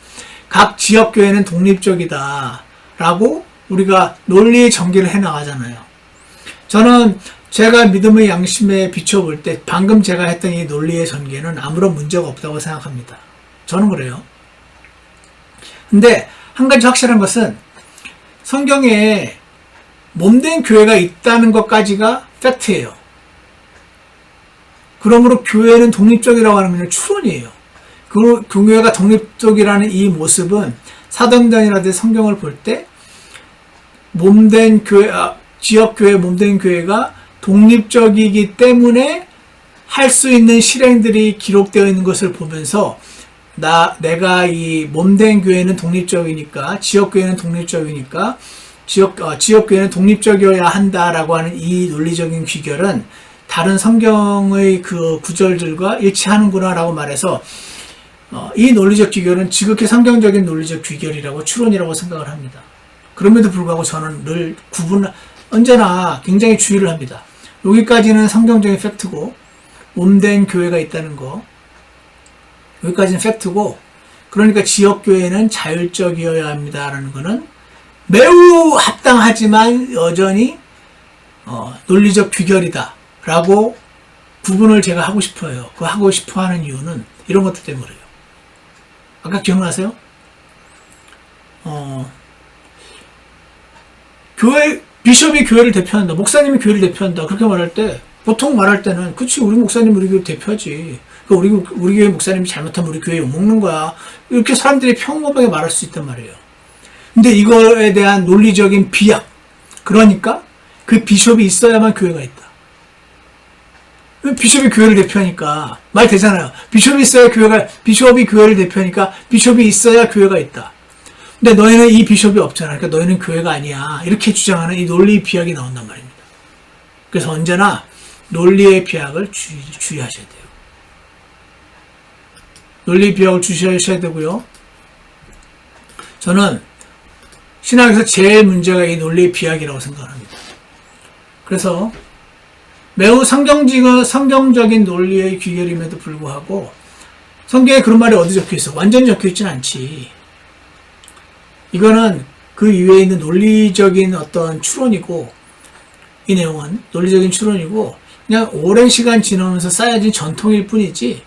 각 지역교회는 독립적이다. 라고 우리가 논리의 전개를 해나가잖아요. 저는 제가 믿음의 양심에 비춰볼 때 방금 제가 했던 이 논리의 전개는 아무런 문제가 없다고 생각합니다. 저는 그래요. 근데 한 가지 확실한 것은 성경에 몸된 교회가 있다는 것까지가 팩트예요. 그러므로 교회는 독립적이라고 하는 것은 추론이에요. 그 교회가 독립적이라는 이 모습은 사도행전이라든지 성경을 볼 때 몸된 교회, 지역교회 몸된 교회가 독립적이기 때문에 할 수 있는 실행들이 기록되어 있는 것을 보면서 내가 이 몸된 교회는 독립적이니까 지역교회는 독립적이니까 지역교회는 독립적이어야 한다라고 하는 이 논리적인 귀결은 다른 성경의 그 구절들과 일치하는구나 라고 말해서 이 논리적 귀결은 지극히 성경적인 논리적 귀결이라고 추론이라고 생각을 합니다. 그럼에도 불구하고 저는 늘 언제나 굉장히 주의를 합니다. 여기까지는 성경적인 팩트고 몸된 교회가 있다는 거 여기까지는 팩트고 그러니까 지역교회는 자율적이어야 합니다라는 거는 매우 합당하지만 여전히 논리적 귀결이다 라고 구분을 제가 하고 싶어요. 그 하고 싶어 하는 이유는 이런 것들 때문에요. 아까 기억나세요? 비숍이 교회를 대표한다. 목사님이 교회를 대표한다. 그렇게 말할 때 보통 말할 때는 그치 우리 목사님 우리 교회 대표하지. 우리 교회 목사님이 잘못하면 우리 교회 욕먹는 거야. 이렇게 사람들이 평범하게 말할 수 있단 말이에요. 근데 이거에 대한 논리적인 비약. 그러니까 그 비숍이 있어야만 교회가 있다. 비숍이 교회를 대표하니까 말 되잖아요. 비숍이 교회를 대표하니까 비숍이 있어야 교회가 있다. 근데 너희는 이 비숍이 없잖아. 그러니까 너희는 교회가 아니야. 이렇게 주장하는 이 논리 비약이 나온단 말입니다. 그래서 언제나 논리의 비약을 주의하셔야 돼요. 논리 비약을 주의하셔야 되고요. 저는 신학에서 제일 문제가 이 논리의 비약이라고 생각합니다. 그래서 매우 성경적인 논리의 귀결임에도 불구하고 성경에 그런 말이 어디 적혀 있어? 완전히 적혀 있지는 않지. 이거는 그 이외에 있는 논리적인 어떤 추론이고, 이 내용은 논리적인 추론이고 그냥 오랜 시간 지나면서 쌓여진 전통일 뿐이지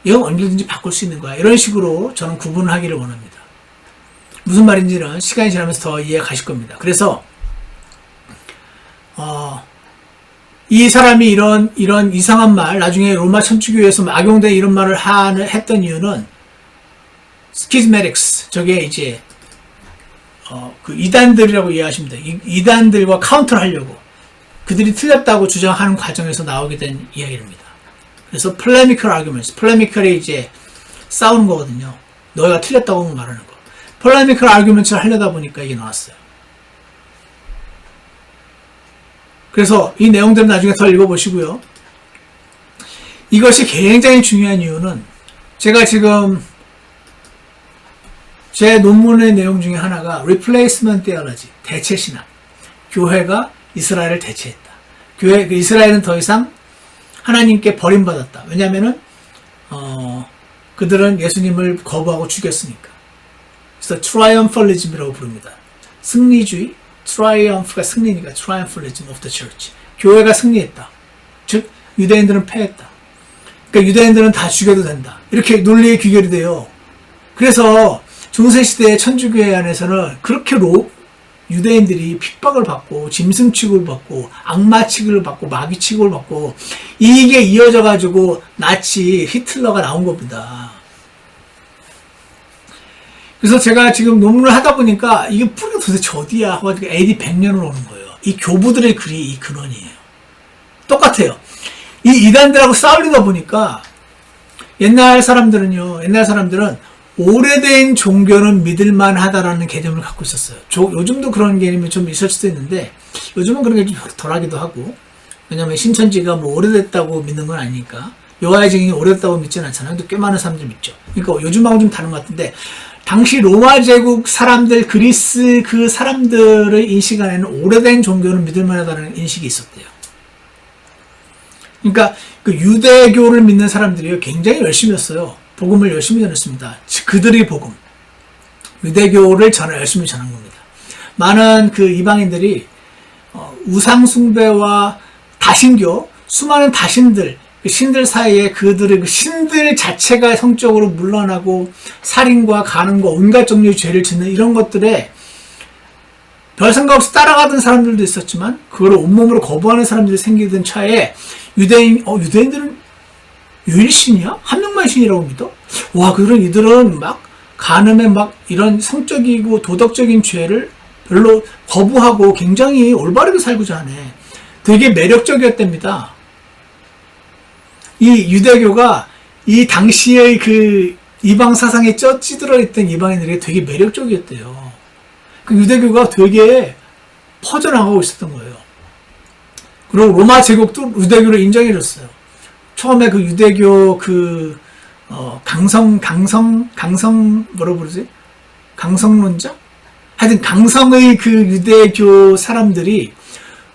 이건 언제든지 바꿀 수 있는 거야. 이런 식으로 저는 구분을 하기를 원합니다. 무슨 말인지는 시간이 지나면서 더 이해가 가실 겁니다. 그래서 이 사람이 이런 이상한 말, 나중에 로마 천주교에서 악용된 이런 말을 했던 이유는 스키즈메틱스, 저게 이제 그 이단들이라고 이해하시면 돼요. 이단들과 카운터를 하려고 그들이 틀렸다고 주장하는 과정에서 나오게 된 이야기입니다. 그래서 polemical arguments, polemical이 이제 싸우는 거거든요. 너희가 틀렸다고 말하는 거. polemical arguments를 하려다 보니까 이게 나왔어요. 그래서 이 내용들은 나중에 더 읽어보시고요. 이것이 굉장히 중요한 이유는 제가 지금 제 논문의 내용 중에 하나가 replacement theology, 대체신학. 교회가 이스라엘을 대체했다. 이스라엘은 더 이상 하나님께 버림받았다. 왜냐하면은 그들은 예수님을 거부하고 죽였으니까. 그래서 triumphalism이라고 부릅니다. 승리주의, triumph가 승리니까 triumphalism of the church. 교회가 승리했다. 즉 유대인들은 패했다. 그러니까 유대인들은 다 죽여도 된다. 이렇게 논리의 귀결이 돼요. 그래서 중세시대의 천주교회 안에서는 그렇게 유대인들이 핍박을 받고 짐승 취급을 받고 악마 취급을 받고 마귀 취급을 받고 이게 이어져 가지고 나치 히틀러가 나온 겁니다. 그래서 제가 지금 논문을 하다 보니까 이게 뿌리가 도대체 어디야 하고 AD 100년을 오는 거예요. 이 교부들의 글이 이 근원이에요. 똑같아요. 이 이단들하고 싸우려다 보니까 옛날 사람들은 오래된 종교는 믿을만 하다라는 개념을 갖고 있었어요. 요즘도 그런 개념이 좀 있을 수도 있는데 요즘은 그런 게 좀 덜하기도 하고, 왜냐면 신천지가 뭐 오래됐다고 믿는 건 아니니까. 여호와의 증인이 오래됐다고 믿지는 않잖아요. 근데 꽤 많은 사람들이 믿죠. 그러니까 요즘하고 좀 다른 것 같은데 당시 로마 제국 사람들, 그리스 그 사람들의 인식 안에는 오래된 종교는 믿을만 하다는 인식이 있었대요. 그러니까 그 유대교를 믿는 사람들이 굉장히 열심히 했어요. 복음을 열심히 전했습니다. 그들의 복음, 유대교를 열심히 전한 겁니다. 많은 그 이방인들이 우상 숭배와 다신교, 수많은 다신들, 그 신들 사이에 그들의 그 신들 자체가 성적으로 물러나고 살인과 간음과 온갖 종류의 죄를 짓는 이런 것들에 별 생각 없이 따라가던 사람들도 있었지만 그걸 온몸으로 거부하는 사람들이 생기던 차에 유대인들은 유일신이야? 한 명만 신이라고 믿어? 와, 이들은 막 간음에 막 이런 성적이고 도덕적인 죄를 별로 거부하고 굉장히 올바르게 살고자 하네. 되게 매력적이었답니다. 이 유대교가 이 당시의 그 이방 사상에 찌들어 있던 이방인들에게 되게 매력적이었대요. 그 유대교가 되게 퍼져나가고 있었던 거예요. 그리고 로마 제국도 유대교를 인정해줬어요. 처음에 그 유대교 뭐라고 부르지? 강성론자? 하여튼 강성의 그 유대교 사람들이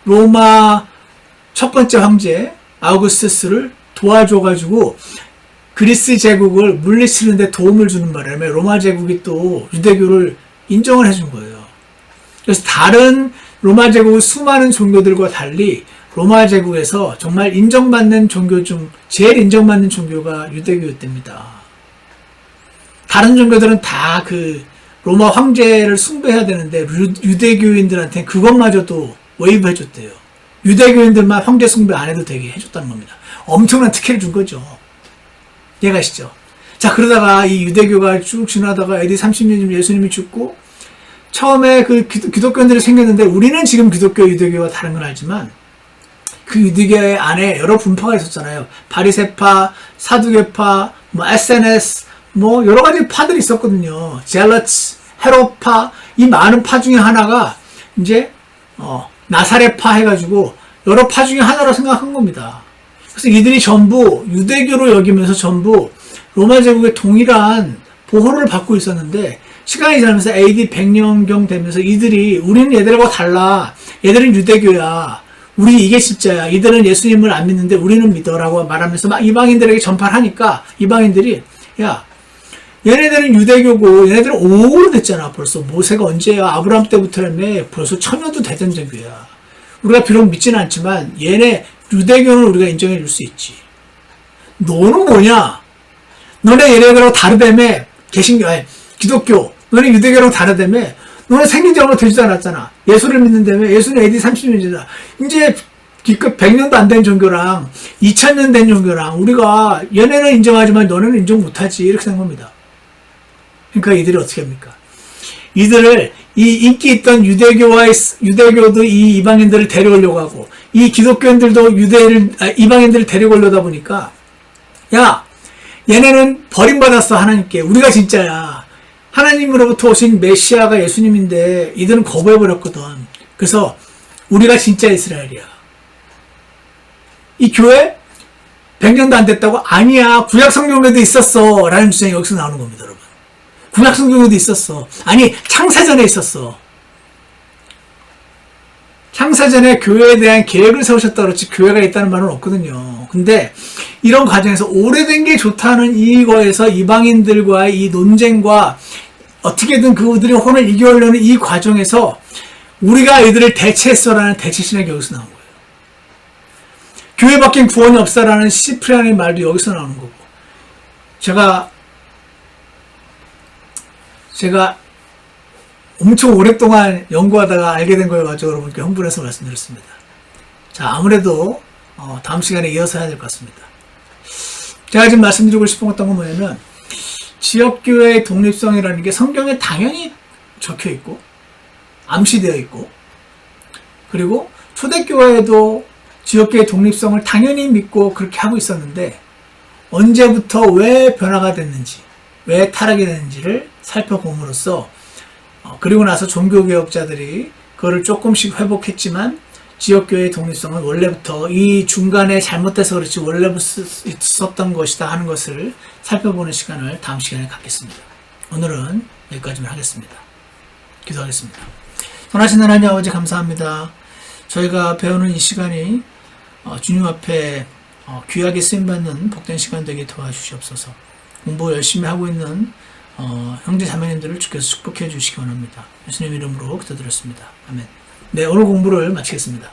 로마 첫 번째 황제 아우구스투스를 도와줘가지고 그리스 제국을 물리치는데 도움을 주는 바람에 로마 제국이 또 유대교를 인정을 해준 거예요. 그래서 다른 로마 제국의 수많은 종교들과 달리 로마 제국에서 정말 인정받는 종교 중 제일 인정받는 종교가 유대교였답니다. 다른 종교들은 다 그 로마 황제를 숭배해야 되는데 유대교인들한테는 그것마저도 웨이브 해줬대요. 유대교인들만 형제 숭배 안 해도 되게 해줬다는 겁니다. 엄청난 특혜를 준 거죠. 이해가시죠? 자, 그러다가 이 유대교가 쭉 지나다가 AD 30년쯤 예수님이 죽고 처음에 그 기독교인들이 생겼는데 우리는 지금 기독교, 유대교와 다른 건 알지만 그 유대교의 안에 여러 분파가 있었잖아요. 바리새파, 사두개파, 뭐 SNS, 뭐 여러 가지 파들이 있었거든요. 젤러츠, 헤롯파, 이 많은 파 중에 하나가 이제 나사렛파 해가지고 여러 파 중에 하나로 생각한 겁니다. 그래서 이들이 전부 유대교로 여기면서 전부 로마 제국의 동일한 보호를 받고 있었는데 시간이 지나면서 AD 100년경 되면서 이들이 우리는 얘들하고 달라. 얘들은 유대교야. 우리 이게 진짜야. 이들은 예수님을 안 믿는데 우리는 믿어라고 말하면서 막 이방인들에게 전파를 하니까 이방인들이 야 얘네들은 유대교고 얘네들은 오래됐잖아. 벌써 모세가 언제야. 아브라함 때부터라며 벌써 천년도 되던 제교야. 우리가 비록 믿지는 않지만 얘네 유대교는 우리가 인정해 줄 수 있지. 너는 뭐냐? 너네 얘네들하고 다르다며. 기독교. 너네 유대교랑 다르다며. 너네 생긴 지 얼마 되지도 않았잖아. 예수를 믿는다며. 예수는 AD 30년이잖아. 이제 기껏 100년도 안 된 종교랑 2000년 된 종교랑 우리가 얘네는 인정하지만 너네는 인정 못하지. 이렇게 된 겁니다. 그러니까 이들이 어떻게 합니까? 이들을 이 인기 있던 유대교도 이 이방인들을 데려오려고 하고 이 기독교인들도 이방인들을 데려오려다 보니까 야 얘네는 버림받았어 하나님께. 우리가 진짜야. 하나님으로부터 오신 메시아가 예수님인데 이들은 거부해버렸거든. 그래서 우리가 진짜 이스라엘이야. 이 교회 100년도 안 됐다고? 아니야. 구약 성경에도 있었어. 라는 주장이 여기서 나오는 겁니다, 여러분. 구약 성경에도 있었어. 아니, 창세전에 있었어. 창세전에 교회에 대한 계획을 세우셨다 그렇지 교회가 있다는 말은 없거든요. 근데 이런 과정에서 오래된 게 좋다는 이거에서 이방인들과의 이 논쟁과 어떻게든 그들의 혼을 이겨오려는 이 과정에서 우리가 이들을 대체했어라는 대체신학이 여기서 나온 거예요. 교회밖엔 구원이 없어라는 시프리안의 말도 여기서 나오는 거고 제가 엄청 오랫동안 연구하다가 알게 된 거여가지고 여러분께 흥분해서 말씀드렸습니다. 자, 아무래도 다음 시간에 이어서 해야 될 것 같습니다. 제가 지금 말씀드리고 싶은 어떤 건 뭐냐면 지역교회의 독립성이라는 게 성경에 당연히 적혀 있고 암시되어 있고 그리고 초대교회에도 지역교회의 독립성을 당연히 믿고 그렇게 하고 있었는데 언제부터 왜 변화가 됐는지 왜 타락이 됐는지를 살펴봄으로써 그리고 나서 종교개혁자들이 그거를 조금씩 회복했지만 지역교회의 독립성은 원래부터 이 중간에 잘못돼서 그렇지 원래부터 있었던 것이다 하는 것을 살펴보는 시간을 다음 시간에 갖겠습니다. 오늘은 여기까지만 하겠습니다. 기도하겠습니다. 선하신 하나님 아버지 감사합니다. 저희가 배우는 이 시간이 주님 앞에 귀하게 쓰임받는 복된 시간 되게 도와주시옵소서. 공부 열심히 하고 있는 형제 자매님들을 주께서 축복해 주시기 원합니다. 예수님 이름으로 기도드렸습니다. 아멘. 네, 오늘 공부를 마치겠습니다.